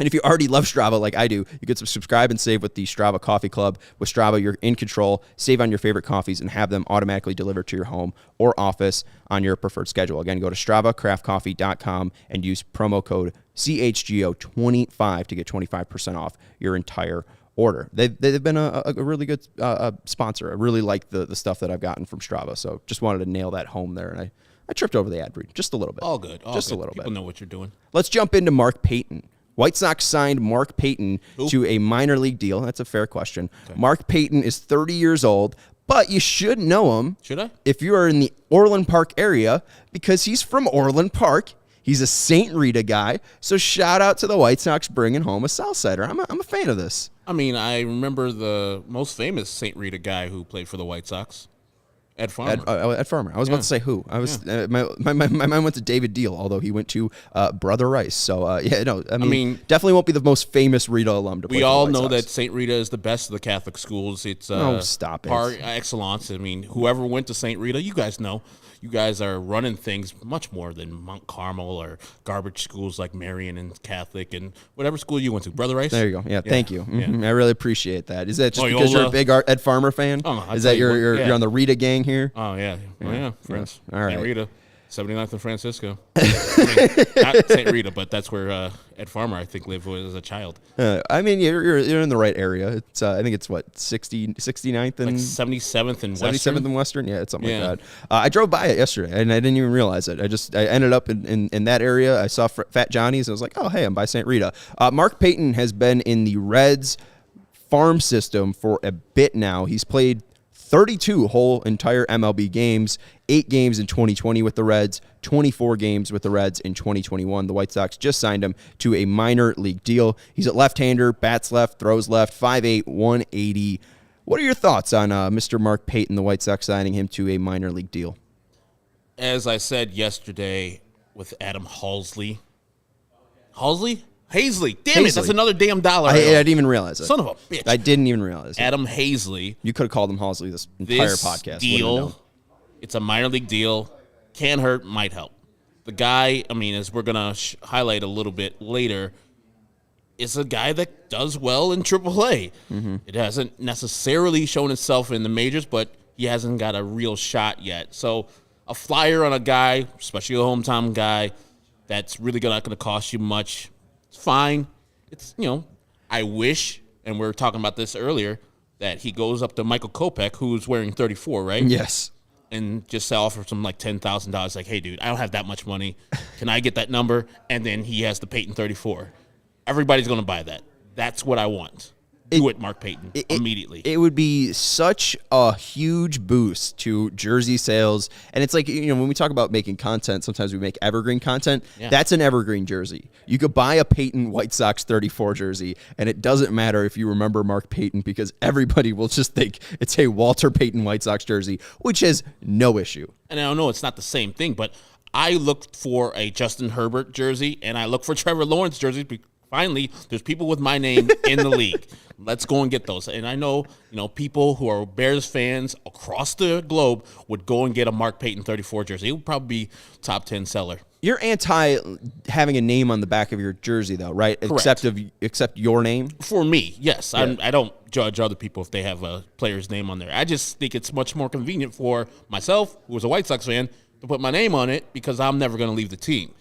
Speaker 1: if you already love Strava like I do, you can subscribe and save with the Strava Coffee Club. With Strava, you're in control. Save on your favorite coffees and have them automatically delivered to your home or office on your preferred schedule. Again, go to StravaCraftCoffee.com and use promo code CHGO25 to get 25% off your entire order. They've been a really good sponsor. I really like the stuff that I've gotten from Strava, so just wanted to nail that home there. And I tripped over the ad read just a little bit.
Speaker 2: All good.
Speaker 1: Just
Speaker 2: good.
Speaker 1: a little bit.
Speaker 2: People know what you're doing.
Speaker 1: Let's jump into Mark Payton. White Sox signed Mark Payton to a minor league deal. That's a fair question. Okay. Mark Payton is 30 years old, but you should know him.
Speaker 2: Should I?
Speaker 1: If you are in the Orland Park area, because he's from Orland Park. He's a St. Rita guy. So shout out to the White Sox bringing home a Southsider. I'm a fan of this.
Speaker 2: I mean, I remember the most famous St. Rita guy who played for the White Sox, Ed Farmer.
Speaker 1: Ed Farmer. I was about to say who. I was my mind went to David Deal, although he went to Brother Rice. So I mean, definitely won't be the most famous Rita alum to play.
Speaker 2: We
Speaker 1: for
Speaker 2: all
Speaker 1: the White
Speaker 2: know
Speaker 1: Sox.
Speaker 2: that St. Rita is the best of the Catholic schools. It's
Speaker 1: stop it.
Speaker 2: par excellence. I mean, whoever went to St. Rita, you guys know. You guys are running things much more than Mount Carmel or garbage schools like Marian and Catholic and whatever school you went to. Brother Rice?
Speaker 1: There you go. Yeah, thank you. I really appreciate that. Is that just
Speaker 2: Loyola.
Speaker 1: because you're a big Ed Farmer fan? Is that you're on the Rita gang here?
Speaker 2: Oh, yeah. Friends.
Speaker 1: All right.
Speaker 2: St. Rita. 79th and Francisco. I mean, not St. Rita, but that's where Ed Farmer, I think, lived as a child.
Speaker 1: I mean, you're in the right area. It's I think it's what 69th and
Speaker 2: like 77th and
Speaker 1: 77th and Western. Yeah, it's something
Speaker 2: Yeah.
Speaker 1: like that. I drove by it yesterday and I didn't even realize it. I ended up in that area. I saw Fat Johnny's. I was like, oh hey, I'm by St. Rita. Mark Payton has been in the Reds farm system for a bit now. He's played 32 whole entire MLB games, 8 games in 2020 with the Reds, 24 games with the Reds in 2021. The White Sox just signed him to a minor league deal. He's a left-hander, bats left, throws left, 5'8", 180. What are your thoughts on Mr. Mark Payton, the White Sox signing him to a minor league deal?
Speaker 2: As I said yesterday with Adam Halsley. Hazley. Damn it, that's another damn dollar.
Speaker 1: I didn't even realize it.
Speaker 2: Son of a bitch.
Speaker 1: I didn't even realize it.
Speaker 2: Adam Hazley.
Speaker 1: You could have called him Halsley this entire podcast.
Speaker 2: Deal, it's a minor league deal. Can hurt, might help. The guy, I mean, as we're going to highlight a little bit later, is a guy that does well in AAA. Mm-hmm. It hasn't necessarily shown itself in the majors, but he hasn't got a real shot yet. So a flyer on a guy, especially a hometown guy, that's really not going to cost you much. It's fine. It's, I wish, and we were talking about this earlier, that he goes up to Michael Kopech, who's wearing 34, right?
Speaker 1: Yes.
Speaker 2: And just offer him like $10,000. Like, hey, dude, I don't have that much money. Can I get that number? And then he has the Payton 34. Everybody's going to buy that. That's what I want. Do it, Mark Payton, immediately.
Speaker 1: It would be such a huge boost to jersey sales. And it's like, when we talk about making content, sometimes we make evergreen content. Yeah. That's an evergreen jersey. You could buy a Payton White Sox 34 jersey, and it doesn't matter if you remember Mark Payton because everybody will just think it's a Walter Payton White Sox jersey, which is no issue.
Speaker 2: And I know it's not the same thing, but I looked for a Justin Herbert jersey, and I looked for Trevor Lawrence jerseys. Finally, there's people with my name in the league. Let's go and get those. And I know, people who are Bears fans across the globe would go and get a Mark Payton 34 jersey. It would probably be top 10 seller.
Speaker 1: You're anti having a name on the back of your jersey, though, right?
Speaker 2: Correct.
Speaker 1: Except your name?
Speaker 2: For me, yes.
Speaker 1: Yeah.
Speaker 2: I don't judge other people if they have a player's name on there. I just think it's much more convenient for myself, who is a White Sox fan, to put my name on it because I'm never going to leave the team.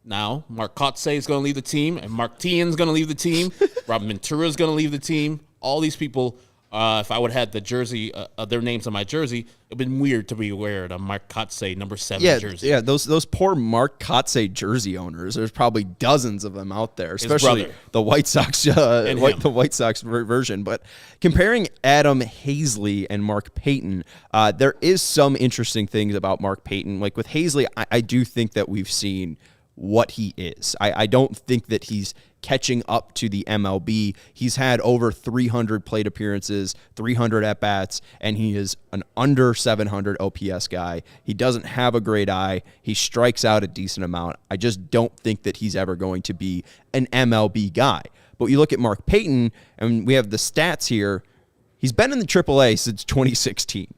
Speaker 2: Now, Mark Kotsay is going to leave the team, and Mark Tien's going to leave the team. Rob Ventura is going to leave the team. All these people, if I would have had the jersey, their names on my jersey, it would have been weird to be wearing a Mark Kotsay number 7 jersey.
Speaker 1: Yeah, those poor Mark Kotsay jersey owners. There's probably dozens of them out there, especially the White Sox, the White Sox version. But comparing Adam Hazley and Mark Payton, there is some interesting things about Mark Payton. Like with Hazley, I do think that we've seen what he is. I don't think that he's catching up to the MLB. He's had over 300 plate appearances, 300 at-bats, and he is an under 700 OPS guy. He doesn't have a great eye. He strikes out a decent amount. I just don't think that he's ever going to be an MLB guy. But you look at Mark Payton, and we have the stats here. He's been in the AAA since 2016.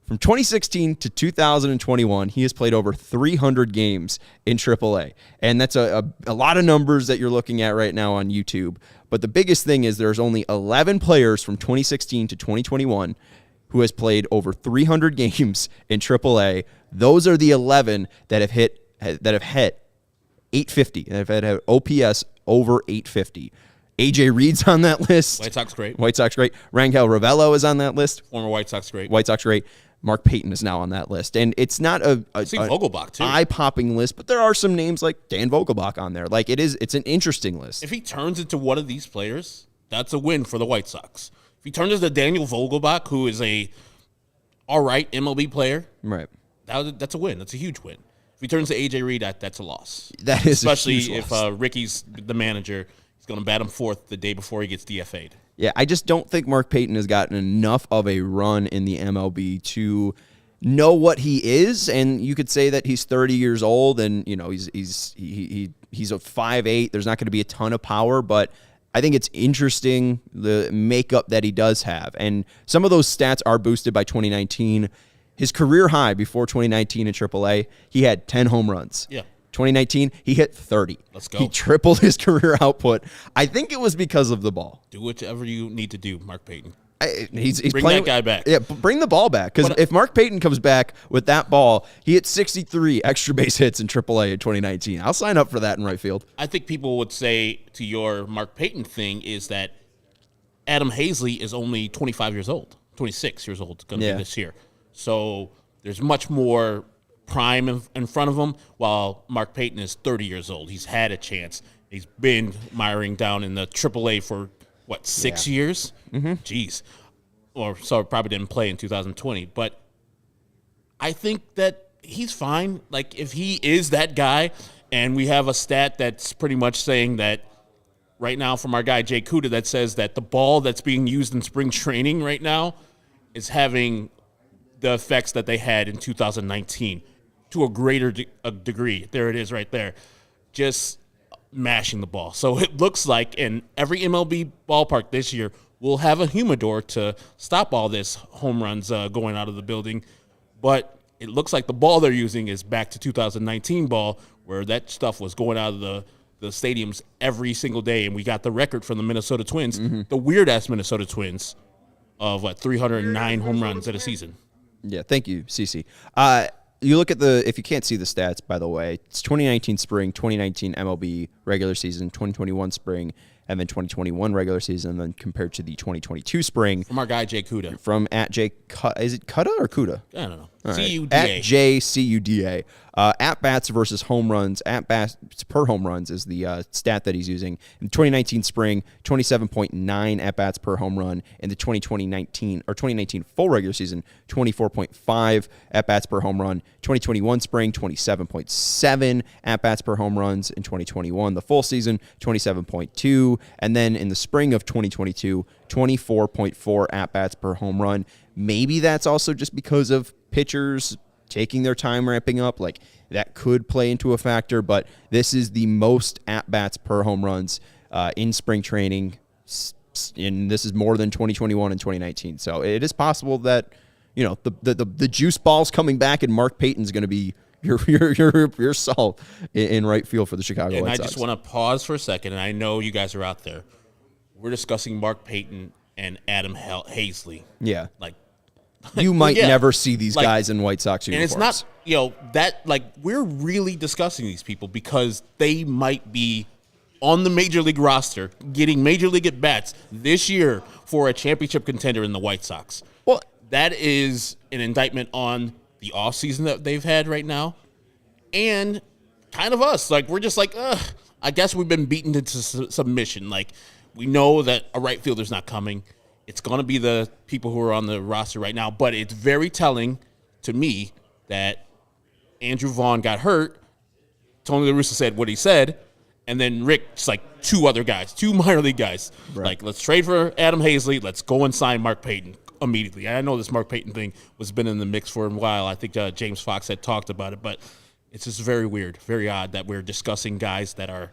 Speaker 1: From 2016 to 2021, he has played over 300 games in AAA. And that's a lot of numbers that you're looking at right now on YouTube. But the biggest thing is there's only 11 players from 2016 to 2021 who has played over 300 games in AAA. Those are the 11 that have hit 850 and have had OPS over 850. AJ Reed's on that list.
Speaker 2: White Sox great.
Speaker 1: Rangel Ravelo is on that list.
Speaker 2: Former White Sox great.
Speaker 1: Mark Payton is now on that list. And it's not a
Speaker 2: Vogelbach too.
Speaker 1: Eye-popping list, but there are some names like Dan Vogelbach on there. Like it's an interesting list.
Speaker 2: If he turns into one of these players, that's a win for the White Sox. If he turns into Daniel Vogelbach, who is a all right MLB player,
Speaker 1: right?
Speaker 2: That's a win. That's a huge win. If he turns to AJ Reed, that's a loss.
Speaker 1: That is
Speaker 2: especially
Speaker 1: a huge
Speaker 2: if
Speaker 1: loss.
Speaker 2: Ricky's the manager. He's going to bat him fourth the day before he gets DFA'd.
Speaker 1: Yeah, I just don't think Mark Payton has gotten enough of a run in the MLB to know what he is. And you could say that he's 30 years old, and he's a 5'8". There's not going to be a ton of power, but I think it's interesting the makeup that he does have. And some of those stats are boosted by 2019. His career high before 2019 in AAA, he had 10 home runs.
Speaker 2: Yeah.
Speaker 1: 2019, he hit 30.
Speaker 2: Let's go.
Speaker 1: He tripled his career output. I think it was because of the ball.
Speaker 2: Do whatever you need to do, Mark Payton.
Speaker 1: He's
Speaker 2: Bring
Speaker 1: playing,
Speaker 2: that guy back.
Speaker 1: Yeah, bring the ball back. Because if Mark Payton comes back with that ball, he hit 63 extra base hits in AAA in 2019. I'll sign up for that in right field.
Speaker 2: I think people would say to your Mark Payton thing is that Adam Hazley is only 25 years old, 26 years old, going to be this year. So there's much more prime in front of him, while Mark Payton is 30 years old. He's had a chance. He's been miring down in the AAA for, 6 years? Mm-hmm. Jeez. Or so probably didn't play in 2020. But I think that he's fine. Like, if he is that guy, and we have a stat that's pretty much saying that right now from our guy Jay Kuda that says that the ball that's being used in spring training right now is having the effects that they had in 2019 to a greater degree. There it is right there. Just mashing the ball. So it looks like in every MLB ballpark this year, we'll have a humidor to stop all this home runs going out of the building. But it looks like the ball they're using is back to 2019 ball, where that stuff was going out of the stadiums every single day. And we got the record from the Minnesota Twins, the weird-ass Minnesota Twins, of 309 home runs in a season.
Speaker 1: Yeah, thank you, CC. You look at if you can't see the stats, by the way, it's 2019 spring, 2019 MLB regular season, 2021 spring, and then 2021 regular season, and then compared to the 2022 spring.
Speaker 2: From our guy, Jay Kuda.
Speaker 1: From at Jay, is it Kuda or Kuda?
Speaker 2: I don't know.
Speaker 1: Right.
Speaker 2: C-U-D-A.
Speaker 1: At JCUDA. At-bats versus home runs. At-bats per home runs is the stat that he's using. In 2019 spring, 27.9 at-bats per home run. In the 2019 full regular season, 24.5 at-bats per home run. 2021 spring, 27.7 at-bats per home runs. In 2021, the full season, 27.2. And then in the spring of 2022, 24.4 at-bats per home run. Maybe that's also just because of pitchers taking their time ramping up. Like, that could play into a factor, but this is the most at-bats per home runs in spring training, and this is more than 2021 and 2019. So it is possible that, the juice ball's coming back, and Mark Payton's going to be your salt in right field for the Chicago White Sox.
Speaker 2: And I just want to pause for a second, and I know you guys are out there. We're discussing Mark Payton and Adam Hazley.
Speaker 1: Yeah.
Speaker 2: Like,
Speaker 1: you might never see these guys in White Sox uniforms.
Speaker 2: And it's not, we're really discussing these people because they might be on the Major League roster getting Major League at-bats this year for a championship contender in the White Sox.
Speaker 1: Well,
Speaker 2: that is an indictment on the offseason that they've had right now and kind of us. Like, we're just like, I guess we've been beaten into submission. Like, we know that a right fielder's not coming. It's going to be the people who are on the roster right now, but it's very telling to me that Andrew Vaughn got hurt. Tony La Russa said what he said, and then Rick, just like two other guys, two minor league guys. Right. Like, let's trade for Adam Hazley. Let's go and sign Mark Payton immediately. I know this Mark Payton thing was been in the mix for a while. I think James Fox had talked about it, but it's just very weird, very odd that we're discussing guys that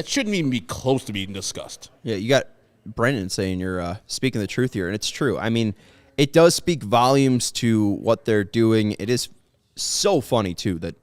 Speaker 2: shouldn't even be close to being discussed.
Speaker 1: Yeah, you got Brendan saying you're speaking the truth here, and it's true. I mean, it does speak volumes to what they're doing. It is so funny, too, that,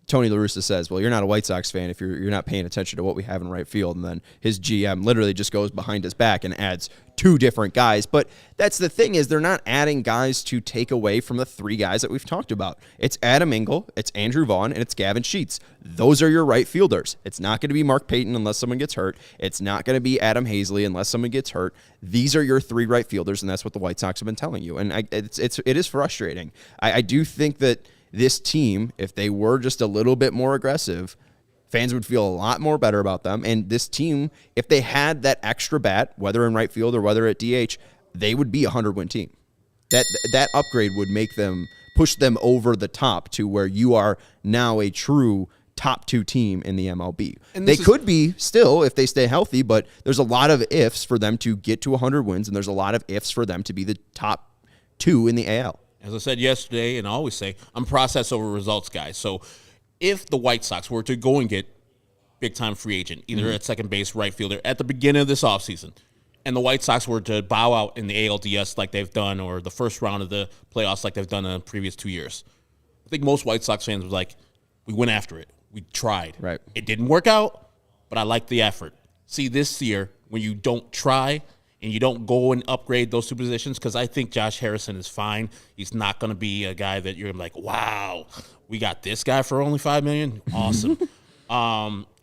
Speaker 1: Tony La Russa says, well, you're not a White Sox fan if you're not paying attention to what we have in right field. And then his GM literally just goes behind his back and adds two different guys. But that's the thing, is they're not adding guys to take away from the three guys that we've talked about. It's Adam Engel, it's Andrew Vaughn, and it's Gavin Sheets. Those are your right fielders. It's not going to be Mark Payton unless someone gets hurt. It's not going to be Adam Hazley unless someone gets hurt. These are your three right fielders, and that's what the White Sox have been telling you. And it is frustrating. I do think that this team, if they were just a little bit more aggressive, fans would feel a lot more better about them. And this team, if they had that extra bat, whether in right field or whether at DH, they would be a 100-win team. That upgrade would make them, push them over the top to where you are now a true top 2 team in the MLB.
Speaker 2: And
Speaker 1: They could be still if they stay healthy, but there's a lot of ifs for them to get to 100 wins, and there's a lot of ifs for them to be the top 2 in the AL.
Speaker 2: As I said yesterday, and I always say, I'm process over results, guys. So if the White Sox were to go and get big-time free agent, either at second base, right fielder, at the beginning of this offseason, and the White Sox were to bow out in the ALDS like they've done, or the first round of the playoffs like they've done in the previous 2 years, I think most White Sox fans were like, we went after it. We tried.
Speaker 1: Right.
Speaker 2: It didn't work out, but I like the effort. See, this year, when you don't try and you don't go and upgrade those 2 positions, because I think Josh Harrison is fine. He's not going to be a guy that you're like, wow, we got this guy for only $5 million. Awesome.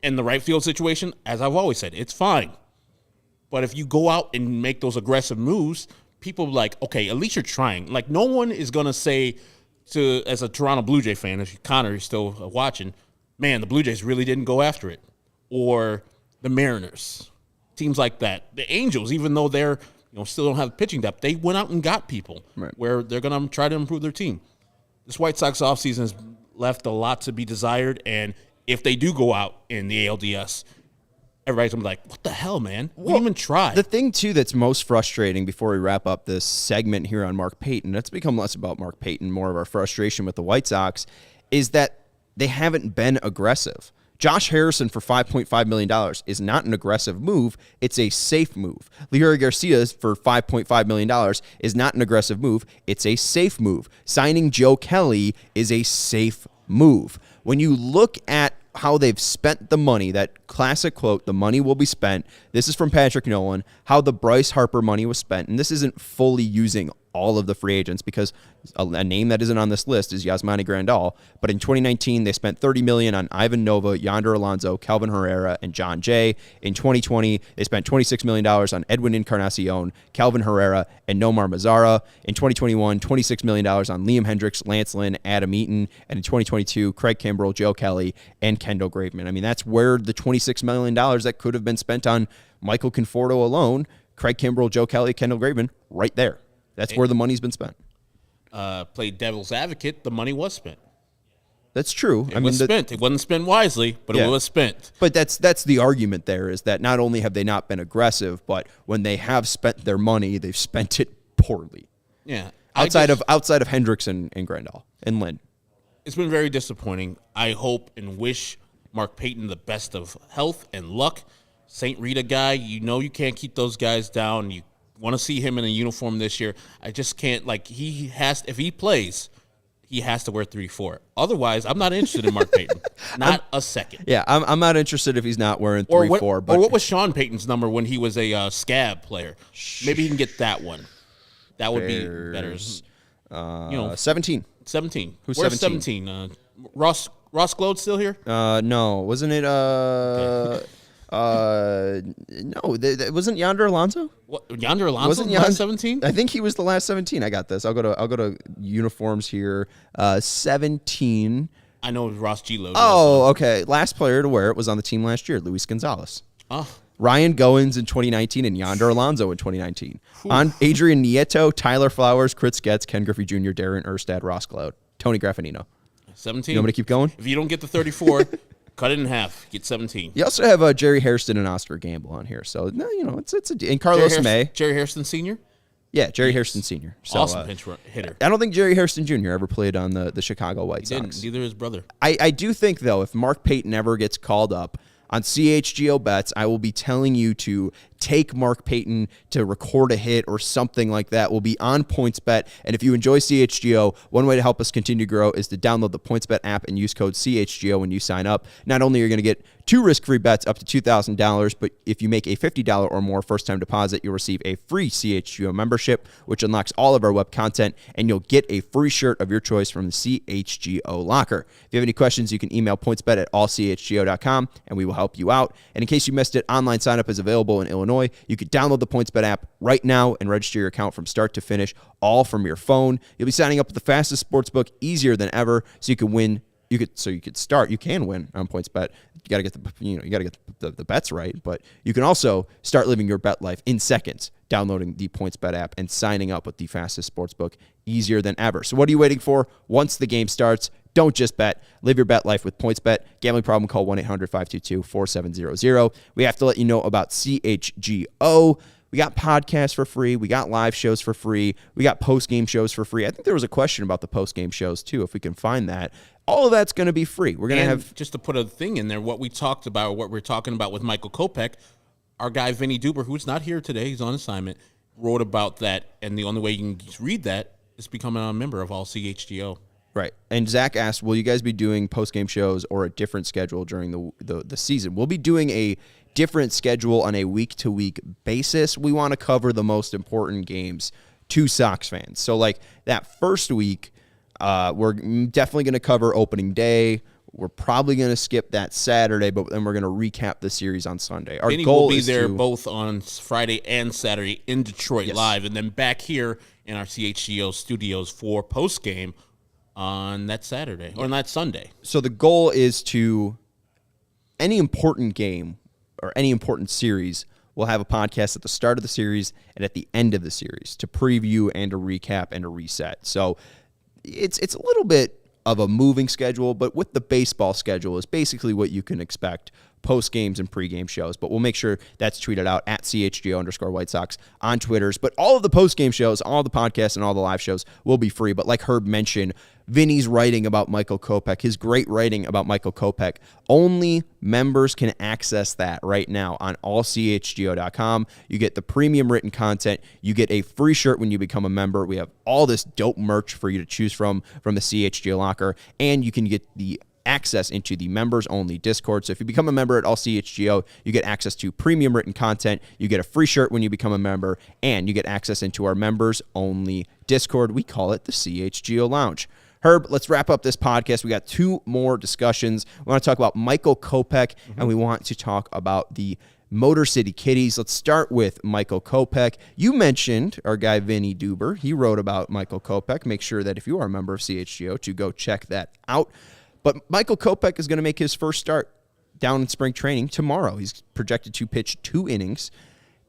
Speaker 2: In the right field situation, as I've always said, it's fine. But if you go out and make those aggressive moves, people are like, okay, at least you're trying. Like, no one is going to say to, as a Toronto Blue Jay fan, if Connor is still watching, man, the Blue Jays really didn't go after it. Or the Mariners, teams like that. The Angels, even though they're still don't have pitching depth, they went out and got people where they're going to try to improve their team. This White Sox offseason has left a lot to be desired, and if they do go out in the ALDS, everybody's going to be like, what the hell, man? We didn't even try.
Speaker 1: The thing, too, that's most frustrating before we wrap up this segment here on Mark Payton, it's become less about Mark Payton, more of our frustration with the White Sox, is that they haven't been aggressive. Josh Harrison for $5.5 million is not an aggressive move. It's a safe move. Leury Garcia for $5.5 million is not an aggressive move. It's a safe move. Signing Joe Kelly is a safe move. When you look at how they've spent the money, that classic quote, the money will be spent. This is from Patrick Nolan, how the Bryce Harper money was spent. And this isn't fully using all of the free agents because a name that isn't on this list is Yasmani Grandal. But in 2019, they spent $30 million on Ivan Nova, Yonder Alonso, Calvin Herrera, and John Jay. In 2020, they spent $26 million on Edwin Encarnacion, Calvin Herrera, and Nomar Mazara. In 2021, $26 million on Liam Hendricks, Lance Lynn, Adam Eaton. And in 2022, Craig Kimbrell, Joe Kelly, and Kendall Graveman. I mean, that's where the $26 million that could have been spent on Michael Conforto alone, Craig Kimbrell, Joe Kelly, Kendall Graveman, right there. That's where the money's been spent.
Speaker 2: Played devil's advocate, the money was spent.
Speaker 1: That's true.
Speaker 2: It was spent. It wasn't spent wisely, but it was spent.
Speaker 1: But that's the argument there, is that not only have they not been aggressive, but when they have spent their money, they've spent it poorly.
Speaker 2: Yeah.
Speaker 1: Outside of Hendricks and Grandal and Lynn.
Speaker 2: It's been very disappointing. I hope and wish Mark Payton the best of health and luck. St. Rita guy, you can't keep those guys down. You want to see him in a uniform this year. I just can't, if he plays, he has to wear 3-4. Otherwise, I'm not interested in Mark Payton. Not a second.
Speaker 1: Yeah, I'm not interested if he's not wearing 3-4.
Speaker 2: Or what was Sean Payton's number when he was a scab player? Maybe he can get that one. That would be better.
Speaker 1: 17.
Speaker 2: 17.
Speaker 1: Who's
Speaker 2: Where's
Speaker 1: 17?
Speaker 2: 17? Ross Glode still here?
Speaker 1: No. Wasn't it no, it wasn't Yonder Alonso?
Speaker 2: What, Yonder Alonso
Speaker 1: Wasn't
Speaker 2: last 17?
Speaker 1: I think he was the last 17. I got this. I'll go to uniforms here. 17.
Speaker 2: I know Ross Glode.
Speaker 1: Oh, okay. Last player to wear it was on the team last year, Luis Gonzalez.
Speaker 2: Oh.
Speaker 1: Ryan Goins in 2019 and Yonder Alonso in 2019. On Adrian Nieto, Tyler Flowers, Chris Getz, Ken Griffey Jr., Darren Erstad, Ross Glode, Tony Graffinino.
Speaker 2: 17.
Speaker 1: You want me to keep going?
Speaker 2: If you don't get the 34, cut it in half. Get 17.
Speaker 1: You also have Jerry Hairston and Oscar Gamble on here. So, no, and Carlos May.
Speaker 2: Jerry Hairston Sr.?
Speaker 1: Yeah, Jerry Hairston Sr. So,
Speaker 2: awesome pinch hitter.
Speaker 1: I don't think Jerry Hairston Jr. ever played on the Chicago White Sox.
Speaker 2: Didn't. Neither his brother.
Speaker 1: I do think, though, if Mark Payton ever gets called up on CHGO bets, I will be telling you to take Mark Payton to record a hit or something like that. We'll be on PointsBet. And if you enjoy CHGO, one way to help us continue to grow is to download the PointsBet app and use code CHGO when you sign up. Not only are you going to get 2 risk-free bets up to $2,000, but if you make a $50 or more first-time deposit, you'll receive a free CHGO membership, which unlocks all of our web content, and you'll get a free shirt of your choice from the CHGO locker. If you have any questions, you can email pointsbet@allchgo.com, and we will help you out. And in case you missed it, online sign-up is available in Illinois. You can download the PointsBet app right now and register your account from start to finish, all from your phone. You'll be signing up with the fastest sportsbook, easier than ever, so you can win you could start. You can win on PointsBet. You got to get the bets right, but you can also start living your bet life in seconds, downloading the PointsBet app and signing up with the fastest sportsbook, easier than ever. So what are you waiting for? Once the game starts, don't just bet. Live your bet life with PointsBet. Gambling problem, call 1-800-522-4700. We have to let you know about CHGO. We got podcasts for free. We got live shows for free. We got post-game shows for free. I think there was a question about the post-game shows, too, if we can find that. All of that's going to be free. We're going to have...
Speaker 2: Just to put a thing in there, what we talked about, what we're talking about with Michael Kopech, our guy Vinny Duber, who's not here today, he's on assignment, wrote about that, and the only way you can read that is becoming a member of all CHGO.
Speaker 1: Right. And Zach asked, will you guys be doing post-game shows or a different schedule during the season? We'll be doing a different schedule on a week-to-week basis. We want to cover the most important games to Sox fans. So, like, that first week, we're definitely going to cover opening day. We're probably going to skip that Saturday, but then we're going to recap the series on Sunday. Our
Speaker 2: Vinny
Speaker 1: goal
Speaker 2: will be
Speaker 1: is
Speaker 2: there
Speaker 1: to,
Speaker 2: both on Friday and Saturday in Detroit live, and then back here in our CHGO studios for post-game on that Saturday, or on that Sunday.
Speaker 1: So the goal is to, any important game or any important series, we'll have a podcast at the start of the series and at the end of the series to preview and to recap and to reset. So it's a little bit of a moving schedule, but with the baseball schedule is basically what you can expect post games and pregame shows. But we'll make sure that's tweeted out at CHGO_White Sox on Twitters. But all of the post game shows, all the podcasts, and all the live shows will be free. But like Herb mentioned, Vinny's writing about Michael Kopech, his great writing about Michael Kopech, only members can access that right now on allchgo.com. You get the premium written content. You get a free shirt when you become a member. We have all this dope merch for you to choose from the CHGO locker, and you can get the access into the members-only Discord. So if you become a member at All CHGO, you get access to premium written content, you get a free shirt when you become a member, and you get access into our members-only Discord. We call it the CHGO Lounge. Herb, let's wrap up this podcast. We got two more discussions. We want to talk about Michael Kopech, and we want to talk about the Motor City Kitties. Let's start with Michael Kopech. You mentioned our guy Vinny Duber. He wrote about Michael Kopech. Make sure that if you are a member of CHGO to go check that out. But Michael Kopech is going to make his first start down in spring training tomorrow. He's projected to pitch 2 innings.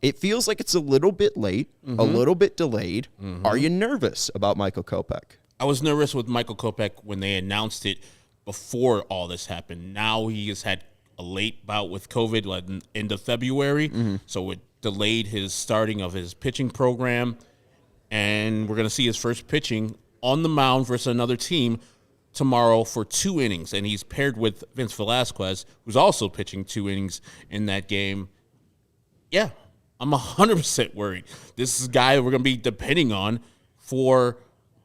Speaker 1: It feels like it's a little bit late, a little bit delayed. Are you nervous about Michael Kopech?
Speaker 2: I was nervous with Michael Kopech when they announced it before all this happened. Now he has had a late bout with COVID like end of February, so it delayed his starting of his pitching program. And we're going to see his first pitching on the mound versus another team tomorrow for 2 innings, and he's paired with Vince Velasquez, who's also pitching 2 innings in that game. Yeah, I'm 100% worried. This is a guy we're going to be depending on for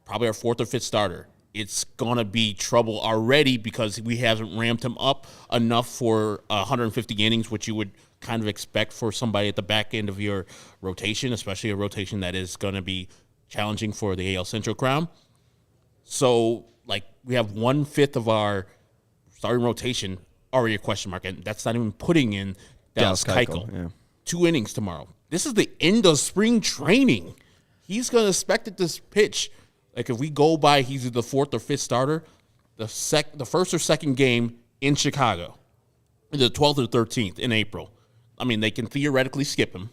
Speaker 2: probably our 4th or 5th starter. It's going to be trouble already because we haven't ramped him up enough for 150 innings, which you would kind of expect for somebody at the back end of your rotation, especially a rotation that is going to be challenging for the AL Central crown. So, like, we have 1/5 of our starting rotation already a question mark, and that's not even putting in Dallas Keuchel.
Speaker 1: Yeah.
Speaker 2: 2 innings tomorrow. This is the end of spring training. He's going to expect this pitch. Like, if we go by he's the 4th or 5th starter, the first or second game in Chicago, the 12th or 13th in April. I mean, they can theoretically skip him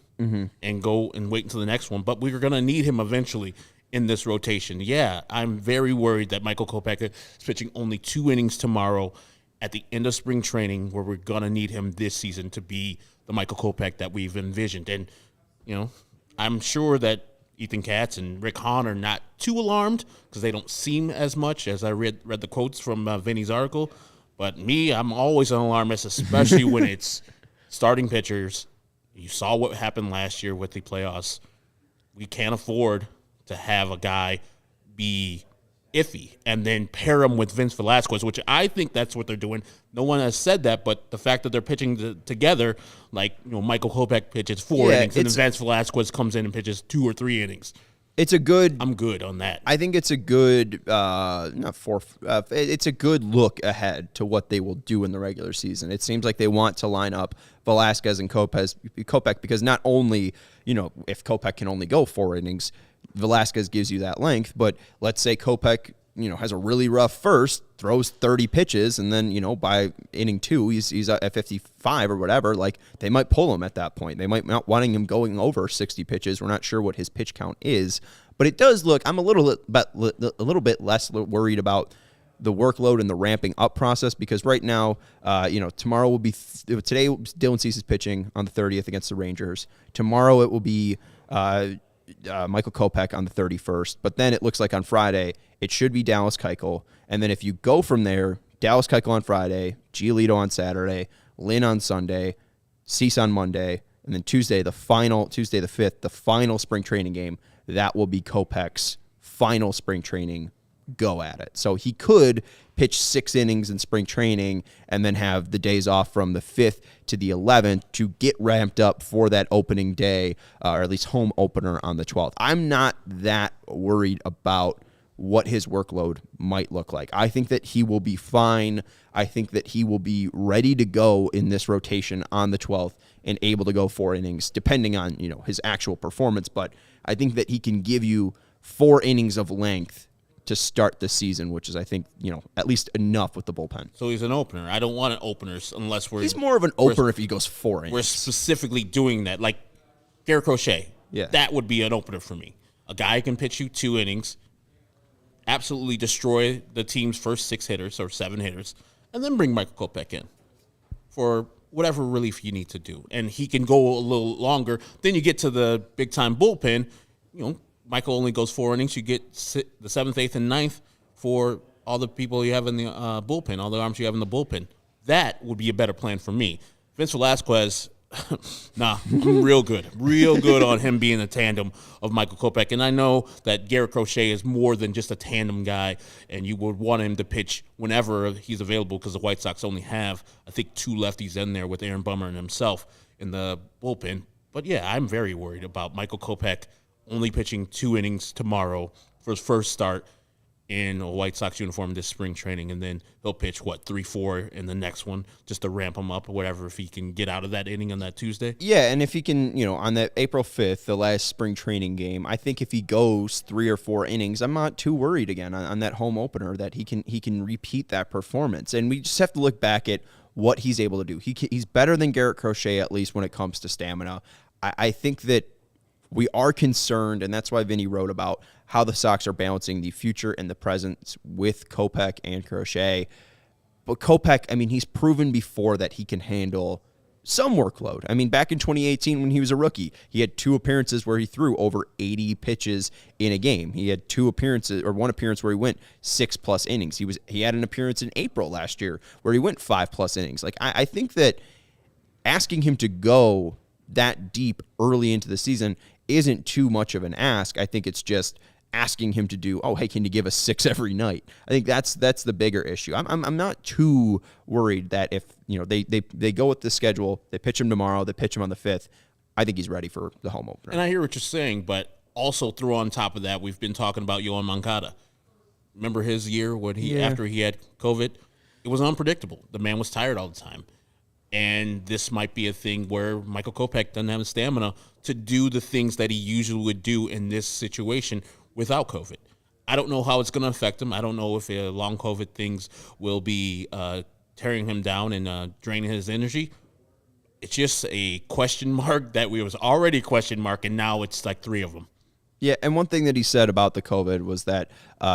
Speaker 2: and go and wait until the next one, but we're going to need him eventually in this rotation. Yeah, I'm very worried that Michael Kopech is pitching only 2 innings tomorrow at the end of spring training, where we're going to need him this season to be the Michael Kopech that we've envisioned. And, you know, I'm sure that Ethan Katz and Rick Hahn are not too alarmed because they don't seem as much, as I read the quotes from Vinny's article. But me, I'm always an alarmist, especially when it's starting pitchers. You saw what happened last year with the playoffs. We can't afford to have a guy be iffy and then pair him with Vince Velasquez, which I think that's what they're doing. No one has said that, but the fact that they're pitching together, like, you know, Michael Kopech pitches 4 innings and then Vince Velasquez comes in and pitches 2 or 3 innings.
Speaker 1: It's a good.
Speaker 2: I'm good on that.
Speaker 1: I think it's a good, it's a good look ahead to what they will do in the regular season. It seems like they want to line up Velasquez and Kopech because not only, you know, if Kopech can only go 4 innings, Velasquez gives you that length, but let's say Kopech, has a really rough first, throws 30 pitches, and then, by inning 2, he's at 55 or whatever. Like, they might pull him at that point. They might not wanting him going over 60 pitches. We're not sure what his pitch count is, but it does look. I'm a little bit less worried about the workload and the ramping up process, because right now, tomorrow will be today. Dylan Cease is pitching on the 30th against the Rangers. Tomorrow it will be Michael Kopech on the 31st, but then it looks like on Friday it should be Dallas Keuchel, and then if you go from there, Dallas Keuchel on Friday, Giolito on Saturday, Lynn on Sunday, Cease on Monday, and then Tuesday the 5th, the final spring training game. That will be Kopech's final spring training go at it. So he could pitch 6 innings in spring training and then have the days off from the 5th to the 11th to get ramped up for that opening day, or at least home opener on the 12th. I'm not that worried about what his workload might look like. I think that he will be fine. I think that he will be ready to go in this rotation on the 12th and able to go 4 innings, depending on, his actual performance. But I think that he can give you 4 innings of length to start the season, which is, I think, at least enough with the bullpen.
Speaker 2: So he's an opener. I don't want an openers unless
Speaker 1: he's more of an opener if he goes 4 innings.
Speaker 2: We're specifically doing that. Like Garrett Crochet.
Speaker 1: Yeah.
Speaker 2: That would be an opener for me. A guy who can pitch you 2 innings, absolutely destroy the team's first 6 hitters or 7 hitters, and then bring Michael Kopech in for whatever relief you need to do. And he can go a little longer. Then you get to the big-time bullpen, Michael only goes 4 innings. You get the 7th, 8th, and 9th for all the people you have in the bullpen, all the arms you have in the bullpen. That would be a better plan for me. Vince Velasquez, I'm real good on him being a tandem of Michael Kopech. And I know that Garrett Crochet is more than just a tandem guy, and you would want him to pitch whenever he's available, because the White Sox only have, I think, 2 lefties in there with Aaron Bummer and himself in the bullpen. But, yeah, I'm very worried about Michael Kopech only pitching 2 innings tomorrow for his first start in a White Sox uniform this spring training, and then he'll pitch, 3-4 in the next one just to ramp him up or whatever, if he can get out of that inning on that Tuesday.
Speaker 1: Yeah, and if he can, on that April 5th, the last spring training game, I think if he goes 3 or 4 innings, I'm not too worried again on that home opener that he can repeat that performance. And we just have to look back at what he's able to do. He's better than Garrett Crochet, at least when it comes to stamina. I think that we are concerned, and that's why Vinny wrote about how the Sox are balancing the future and the present with Kopech and Crochet. But Kopech, he's proven before that he can handle some workload. Back in 2018 when he was a rookie, he had 2 appearances where he threw over 80 pitches in a game. He had 2 appearances, or 1 appearance where he went 6+ innings. He had an appearance in April last year where he went 5+ innings. Like, I think that asking him to go that deep early into the season isn't too much of an ask. I think it's just asking him to do, hey, can you give us 6 every night? I think that's the bigger issue. I'm not too worried that if they go with the schedule, they pitch him tomorrow, they pitch him on the 5th. I think he's ready for the home opener.
Speaker 2: And I hear what you're saying, but also throw on top of that, we've been talking about Yoan Moncada. Remember his year when after he had COVID? It was unpredictable. The man was tired all the time. And this might be a thing where Michael Kopech doesn't have the stamina to do the things that he usually would do in this situation without COVID. I don't know how it's going to affect him. I don't know if long COVID things will be tearing him down and draining his energy. It's just a question mark that we was already a question mark, and now it's like 3 of them.
Speaker 1: Yeah, and one thing that he said about the COVID was that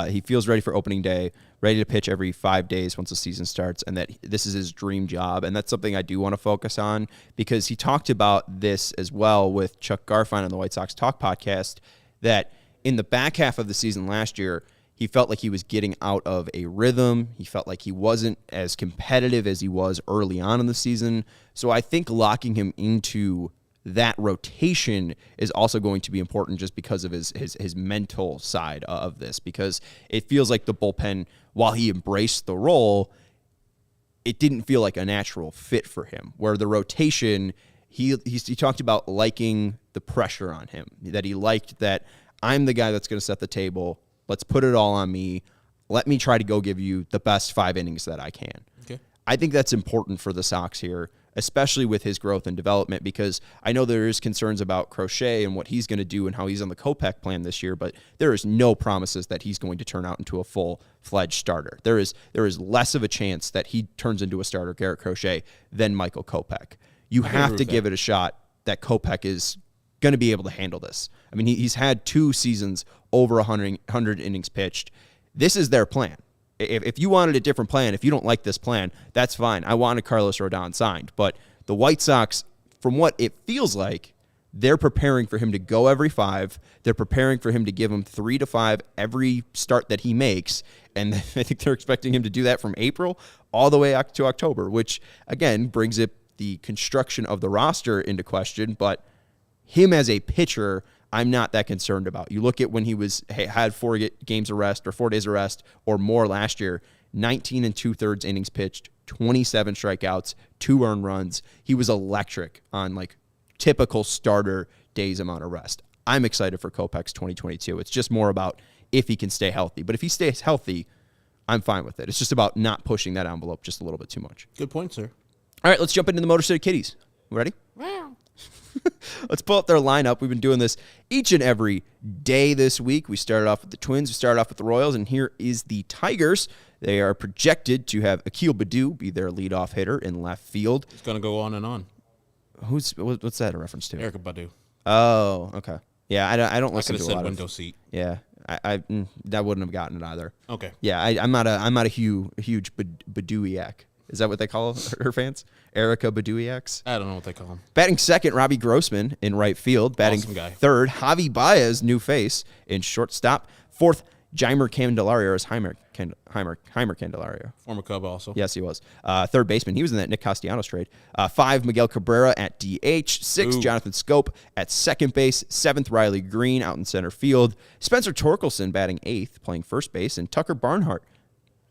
Speaker 1: he feels ready for opening day, ready to pitch every 5 days once the season starts, and that this is his dream job. And that's something I do want to focus on, because he talked about this as well with Chuck Garfien on the White Sox Talk podcast, that in the back half of the season last year, he felt like he was getting out of a rhythm. He felt like he wasn't as competitive as he was early on in the season. So I think locking him into that rotation is also going to be important, just because of his mental side of this, because it feels like the bullpen, while he embraced the role, it didn't feel like a natural fit for him, where the rotation, he talked about liking the pressure on him, that he liked that I'm the guy that's going to set the table. Let's put it all on me. Let me try to go give you the best 5 innings that I can.
Speaker 2: Okay.
Speaker 1: I think that's important for the Sox here, especially with his growth and development, because I know there is concerns about Crochet and what he's going to do and how he's on the Kopech plan this year, but there is no promises that he's going to turn out into a full-fledged starter. There is less of a chance that he turns into a starter, Garrett Crochet, than Michael Kopech. You have to give it a shot that Kopech is going to be able to handle this. I mean, he's had 2 seasons over 100 innings pitched. This is their plan. If you wanted a different plan, if you don't like this plan, that's fine. I wanted Carlos Rodon signed. But the White Sox, from what it feels like, they're preparing for him to go every 5. They're preparing for him to give him 3 to 5 every start that he makes. And I think they're expecting him to do that from April all the way to October, which, again, brings the construction of the roster into question. But him as a pitcher, I'm not that concerned about. You look at when he had 4 games of rest or 4 days of rest or more last year, 19 2/3 innings pitched, 27 strikeouts, 2 earned runs. He was electric on like typical starter days amount of rest. I'm excited for Kopech's 2022. It's just more about if he can stay healthy. But if he stays healthy, I'm fine with it. It's just about not pushing that envelope just a little bit too much.
Speaker 2: Good point, sir.
Speaker 1: All right, let's jump into the Motor City Kitties. Ready?
Speaker 2: Wow.
Speaker 1: Let's pull up their lineup. We've been doing this each and every day this week. We started off with the Twins. We started off with the Royals, and here is the Tigers. They are projected to have Akil Baddoo be their leadoff hitter in left field.
Speaker 2: It's going to go on and on.
Speaker 1: What's that a reference to?
Speaker 2: Erica Baddoo.
Speaker 1: Oh, okay. Yeah, I don't listen
Speaker 2: I could
Speaker 1: to a
Speaker 2: have said
Speaker 1: lot
Speaker 2: window
Speaker 1: of.
Speaker 2: seat.
Speaker 1: Yeah, I that wouldn't have gotten it either.
Speaker 2: Okay.
Speaker 1: Yeah, I'm not a huge Badooiac. Is that what they call her fans? Erica Badooiacs?
Speaker 2: I don't know what they call him.
Speaker 1: Batting second, Robbie Grossman in right field. Batting
Speaker 2: Awesome guy.
Speaker 1: third, Javi Baez, new face, in shortstop. Fourth, Jeimer Candelario, or Heimer Candelario.
Speaker 2: Former Cub also.
Speaker 1: Yes, he was. Third baseman. He was in that Nick Castellanos trade. 5, Miguel Cabrera at DH. 6,
Speaker 2: Ooh.
Speaker 1: Jonathan Scope at second base. 7th, Riley Green out in center field. Spencer Torkelson batting 8th, playing first base. And Tucker Barnhart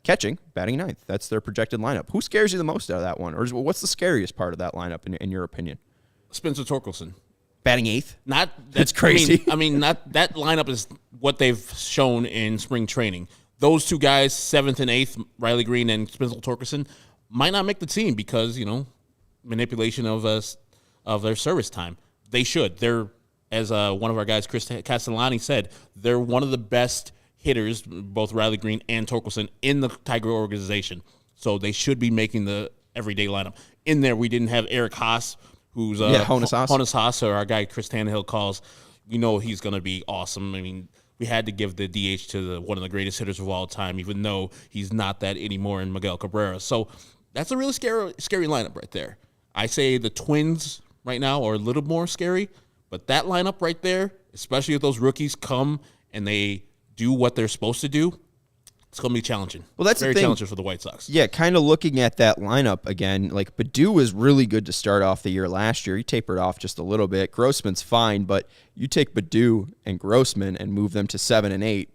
Speaker 1: catching, batting 9th. That's their projected lineup. Who scares you the most out of that one? Or what's the scariest part of that lineup in your opinion?
Speaker 2: Spencer Torkelson.
Speaker 1: Batting 8th?
Speaker 2: That's
Speaker 1: crazy.
Speaker 2: I mean, not that lineup is what they've shown in spring training. Those 2 guys, 7th and 8th, Riley Green and Spencer Torkelson, might not make the team because, manipulation of their service time. They should. They're, as one of our guys, Chris Castellani, said, they're one of the best hitters, both Riley Green and Torkelson, in the Tiger organization. So they should be making the everyday lineup. In there, we didn't have Eric Haas, who's Honus Haas, or our guy Chris Tannehill calls. We know he's going to be awesome. I mean, we had to give the DH to one of the greatest hitters of all time, even though he's not that anymore in Miguel Cabrera. So that's a really scary lineup right there. I say the Twins right now are a little more scary, but that lineup right there, especially if those rookies come and they do what they're supposed to do, it's going to be challenging.
Speaker 1: Well, that's
Speaker 2: very
Speaker 1: the thing.
Speaker 2: challenging for the White Sox.
Speaker 1: Yeah, kind of looking at that lineup again, like Baddoo was really good to start off the year last year. He tapered off just a little bit. Grossman's fine, but you take Baddoo and Grossman and move them to 7 and 8.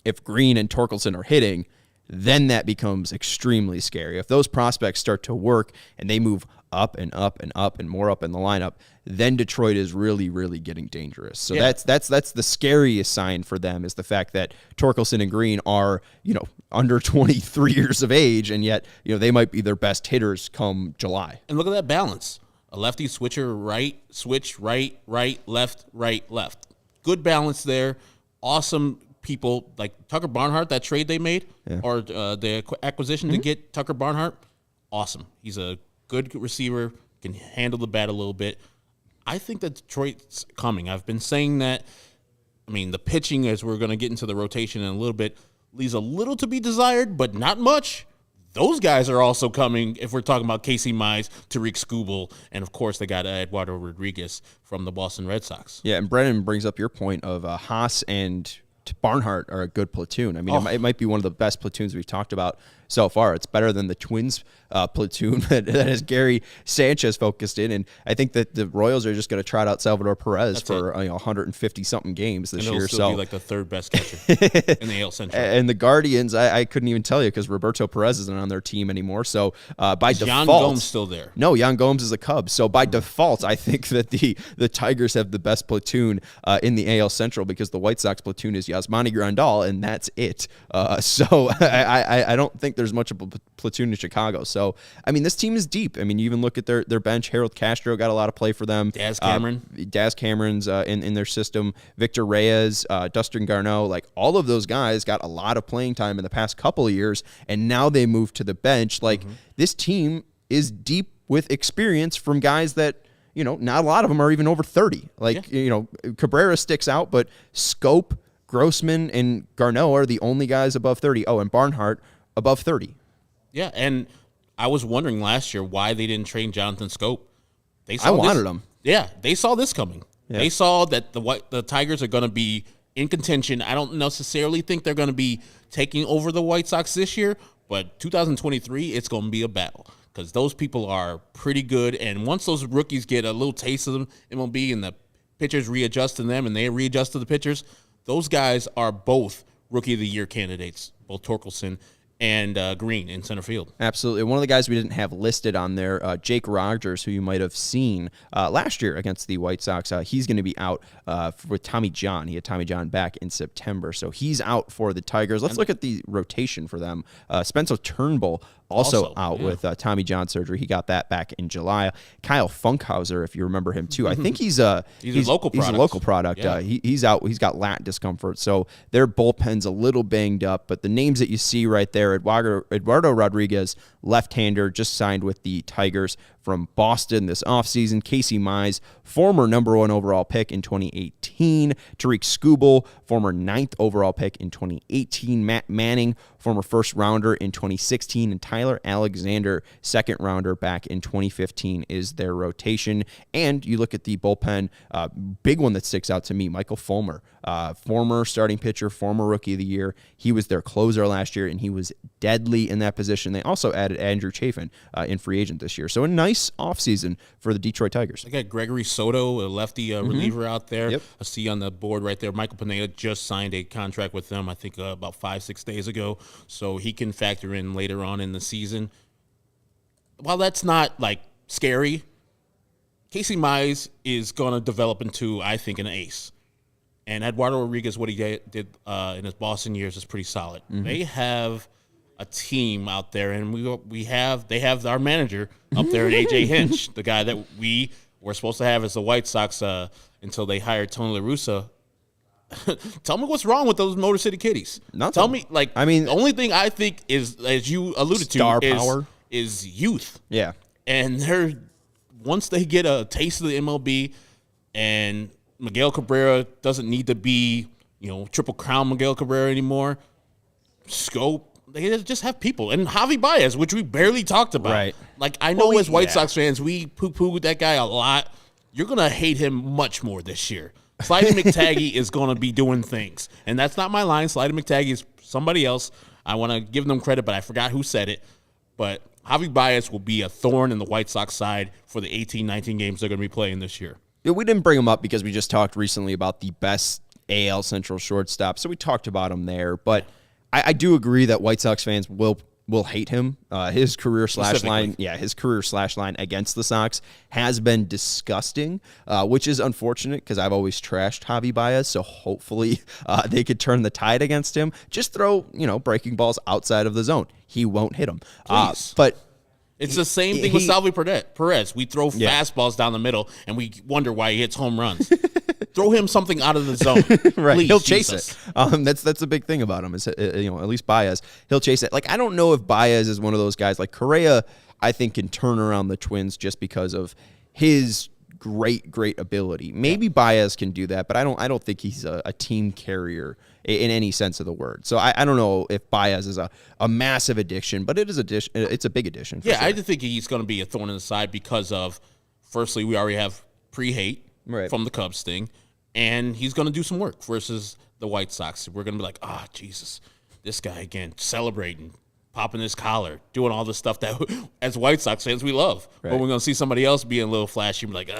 Speaker 1: If Green and Torkelson are hitting, then that becomes extremely scary. If those prospects start to work and they move up and up and up and more up in the lineup, then Detroit is really, really getting dangerous. So that's the scariest sign for them, is the fact that Torkelson and Green are, under 23 years of age, and yet, they might be their best hitters come July.
Speaker 2: And look at that balance. A lefty switcher, right, switch, right, left, right, left. Good balance there. Awesome people. Like Tucker Barnhart, that trade they made, or the acquisition to get Tucker Barnhart, awesome. He's a good receiver, can handle the bat a little bit. I think that Detroit's coming. I've been saying that. I mean, the pitching, as we're going to get into the rotation in a little bit, leaves a little to be desired, but not much. Those guys are also coming, if we're talking about Casey Mize, Tariq Skubal, and, of course, they got Eduardo Rodriguez from the Boston Red Sox.
Speaker 1: Yeah, and Brennan brings up your point of Haas and Barnhart are a good platoon. I mean, it might be one of the best platoons we've talked about so far. It's better than the Twins platoon that has Gary Sanchez focused in, and I think that the Royals are just going to trot out Salvador Perez for 150-something games this year.
Speaker 2: It'll still be like the third best catcher in the AL Central.
Speaker 1: And the Guardians, I couldn't even tell you because Roberto Perez isn't on their team anymore. So by default,
Speaker 2: Yan Gomes still there.
Speaker 1: No, Yan Gomes is a Cub. So by default, I think that the Tigers have the best platoon in the AL Central because the White Sox platoon is Yasmani Grandal, and that's it. So I don't think there's much of a platoon in Chicago. So, I mean, this team is deep. I mean, you even look at their bench. Harold Castro got a lot of play for them.
Speaker 2: Daz
Speaker 1: Cameron's in their system. Victor Reyes, Dustin Garneau, like all of those guys got a lot of playing time in the past couple of years, and now they move to the bench. Like this team is deep with experience from guys that, you know, not a lot of them are even over 30. Like, you know, Cabrera sticks out, but Scope, Grossman, and Garneau are the only guys above 30. Oh, and Barnhart above 30.
Speaker 2: Yeah, and I was wondering last year why they didn't train Jonathan Scope.
Speaker 1: I wanted him.
Speaker 2: Yeah, they saw this coming. Yeah. They saw that the Tigers are going to be in contention. I don't necessarily think they're going to be taking over the White Sox this year, but 2023, it's going to be a battle because those people are pretty good. And once those rookies get a little taste of them, MLB, and the pitchers readjust to them and they readjust to the pitchers, those guys are both Rookie of the Year candidates, both Torkelson and Green in center field.
Speaker 1: Absolutely. One of the guys we didn't have listed on there, Jake Rogers, who you might have seen last year against the White Sox. He's going to be out with Tommy John. He had Tommy John back in September, so he's out for the Tigers. Let's look at the rotation for them. Spencer Turnbull also out with Tommy John surgery. He got that back in July. Kyle Funkhauser, if you remember him too, I think he's a local product.
Speaker 2: Yeah.
Speaker 1: He's out. He's got lat discomfort, so their bullpen's a little banged up. But the names that you see right there, Eduardo Rodriguez, left-hander, just signed with the Tigers from Boston this offseason. Casey Mize, former number 1 overall pick in 2018. Tariq Skubal, former 9th overall pick in 2018. Matt Manning, former first-rounder in 2016. And Tyler Alexander, second-rounder back in 2015, is their rotation. And you look at the bullpen, big one that sticks out to me, Michael Fulmer, former starting pitcher, former Rookie of the Year. He was their closer last year, and he was deadly in that position. They also added Andrew Chafin in free agent this year. So a nice offseason for the Detroit Tigers.
Speaker 2: They got Gregory Soto, a lefty reliever out there.
Speaker 1: Yep.
Speaker 2: I see on the board right there, Michael Pineda just signed a contract with them, I think about 5-6 days ago. So he can factor in later on in the season. While that's not, like, scary, Casey Mize is going to develop into, I think, an ace. And Eduardo Rodriguez, what he did in his Boston years is pretty solid. They have a team out there, and they have our manager up there, AJ Hinch, the guy that we were supposed to have as the White Sox until they hired Tony La Russa. Tell me what's wrong with those Motor City Kitties.
Speaker 1: Nothing.
Speaker 2: Tell me, like, I mean, the only thing I think is, as you alluded
Speaker 1: star
Speaker 2: to,
Speaker 1: power
Speaker 2: is youth.
Speaker 1: Yeah,
Speaker 2: and once they get a taste of the MLB, and Miguel Cabrera doesn't need to be, you know, Triple Crown Miguel Cabrera anymore. Scope. They just have people. And Javi Baez, which we barely talked about.
Speaker 1: Right.
Speaker 2: Like, I know as White Sox fans, we poo-pooed that guy a lot. You're going to hate him much more this year. Slidey McTaggy is going to be doing things. And that's not my line. Slidey McTaggy is somebody else. I want to give them credit, but I forgot who said it. But Javi Baez will be a thorn in the White Sox side for the 18-19 games they're going to be playing this year.
Speaker 1: Yeah, we didn't bring him up because we just talked recently about the best AL Central shortstop, so we talked about him there. But I do agree that White Sox fans will hate him. His career slash line against the Sox has been disgusting, which is unfortunate because I've always trashed Javi Baez. So hopefully they could turn the tide against him. Just throw breaking balls outside of the zone. He won't hit them. But
Speaker 2: it's the same thing with Salvi Perez. We throw fastballs down the middle, and we wonder why he hits home runs. Throw him something out of the zone.
Speaker 1: Right.
Speaker 2: Please,
Speaker 1: he'll chase it. That's the big thing about him is, at least Baez. He'll chase it. Like, I don't know if Baez is one of those guys. Like, Correa, I think, can turn around the Twins just because of his great ability. Maybe Baez can do that, but I don't think he's a team carrier in any sense of the word. So I don't know if Baez is a massive addition, but it's a big addition.
Speaker 2: Yeah, sure. I just think he's going to be a thorn in the side because of, firstly, we already have pre-hate from the Cubs thing, and he's going to do some work versus the White Sox. We're going to be like, Jesus, this guy again, celebrating, popping his collar, doing all the stuff that, as White Sox fans, we love. Right. But we're going to see somebody else being a little flashy and be like,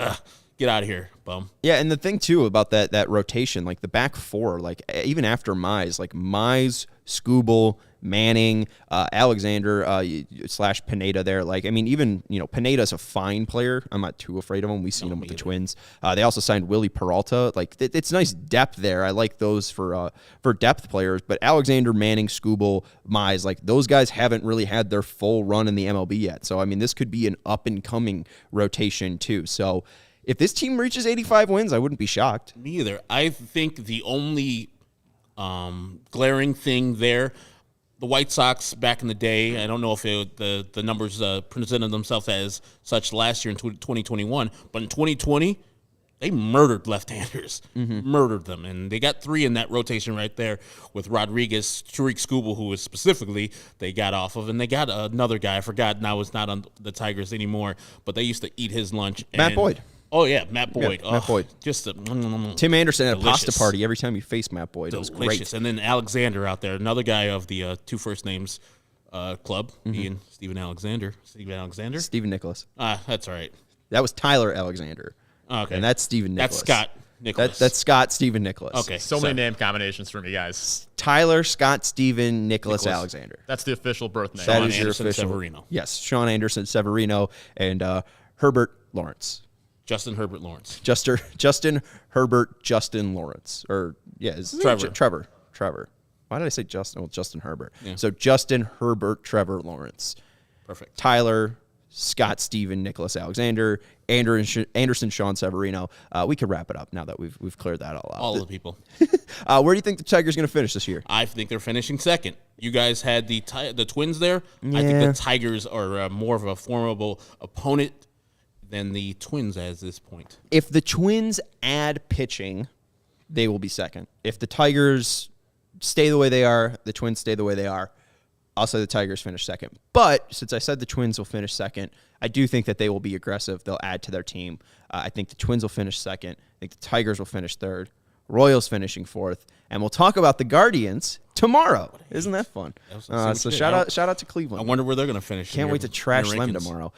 Speaker 2: Get out of here, bum.
Speaker 1: Yeah, and the thing too about that rotation, like the back four, like even after Mize, like Mize, Skubal, Manning, Alexander / Pineda there. Like, I mean, even, Pineda's a fine player. I'm not too afraid of him. We've seen him with the Twins. They also signed Willie Peralta. Like, it's nice depth there. I like those for depth players. But Alexander, Manning, Skubal, Mize, like those guys haven't really had their full run in the MLB yet. So, I mean, this could be an up-and-coming rotation too. So, if this team reaches 85 wins, I wouldn't be shocked.
Speaker 2: Me either. I think the only glaring thing there, the White Sox back in the day, I don't know if the numbers presented themselves as such last year in 2021, but in 2020, they murdered left-handers, murdered them. And they got 3 in that rotation right there with Rodriguez, Tariq Skubal, who was specifically they got off of. And they got another guy, I forgot, now it's not on the Tigers anymore, but they used to eat his lunch.
Speaker 1: Matt Boyd.
Speaker 2: Oh, yeah, Matt Boyd.
Speaker 1: Yeah, Matt Boyd.
Speaker 2: Just
Speaker 1: Tim Anderson at a pasta party every time you face Matt Boyd. It was great.
Speaker 2: And then Alexander out there, another guy of the two first names club, Ian Steven Alexander.
Speaker 1: Steven Nicholas.
Speaker 2: That's all right.
Speaker 1: That was Tyler Alexander.
Speaker 2: Okay.
Speaker 1: And that's Steven Nicholas.
Speaker 2: That's Scott Nicholas.
Speaker 1: That's Scott Steven Nicholas.
Speaker 2: Okay.
Speaker 3: So many name combinations from you guys.
Speaker 1: Tyler, Scott, Steven, Nicholas Alexander.
Speaker 3: That's the official birth name.
Speaker 1: That
Speaker 2: Sean
Speaker 1: is your
Speaker 2: Anderson
Speaker 1: official.
Speaker 2: Severino.
Speaker 1: Yes, Sean Anderson Severino and Herbert Lawrence.
Speaker 2: Justin Herbert Lawrence.
Speaker 1: Justin Herbert Justin Lawrence. Or, yeah, is Trevor. Why did I say Justin? Well, Justin Herbert. Yeah. So Justin Herbert Trevor Lawrence.
Speaker 2: Perfect.
Speaker 1: Tyler, Scott Steven Nicholas Alexander, Anderson Sean Severino. We could wrap it up now that we've cleared that all out.
Speaker 2: All the people.
Speaker 1: Where do you think the Tigers are going to finish this year?
Speaker 2: I think they're finishing second. You guys had the Twins there. Yeah. I think the Tigers are more of a formidable opponent than the Twins at this point.
Speaker 1: If the Twins add pitching, they will be second. If the Tigers stay the way they are, the Twins stay the way they are, I'll say the Tigers finish second. But since I said the Twins will finish second, I do think that they will be aggressive. They'll add to their team. I think the Twins will finish second. I think the Tigers will finish third. Royals finishing fourth. And we'll talk about the Guardians tomorrow. Isn't that fun? So shout out to Cleveland.
Speaker 2: I wonder where they're going to finish.
Speaker 1: Can't wait to trash them tomorrow.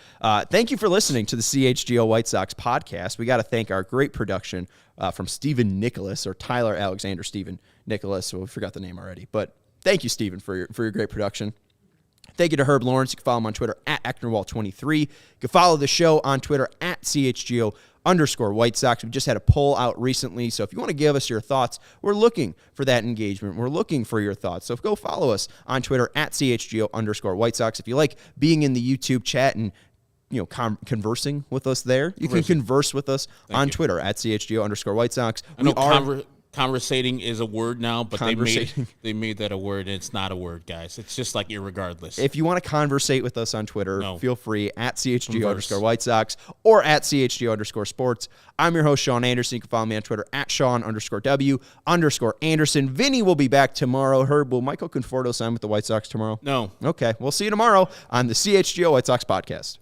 Speaker 1: Thank you for listening to the CHGO White Sox podcast. We got to thank our great production from Steven Nicholas, or Tyler Alexander Steven Nicholas. So we forgot the name already. But thank you, Steven, for your great production. Thank you to Herb Lawrence. You can follow him on Twitter at Ecknerwall23. You can follow the show on Twitter at CHGO_White Sox. We just had a poll out recently, so if you want to give us your thoughts, we're looking for that engagement. We're looking for your thoughts. So go follow us on Twitter at CHGO_White Sox. If you like being in the YouTube chat and conversing with us there, you can converse with us on Twitter at CHGO_White Sox.
Speaker 2: Conversating is a word now, but they made that a word, and it's not a word, guys. It's just like irregardless.
Speaker 1: If you want to conversate with us on Twitter, feel free at CHGO_White Sox or at CHGO_Sports. I'm your host, Sean Anderson. You can follow me on Twitter at Sean_W_Anderson. Vinny will be back tomorrow. Herb, will Michael Conforto sign with the White Sox tomorrow?
Speaker 2: No.
Speaker 1: Okay, we'll see you tomorrow on the CHGO White Sox podcast.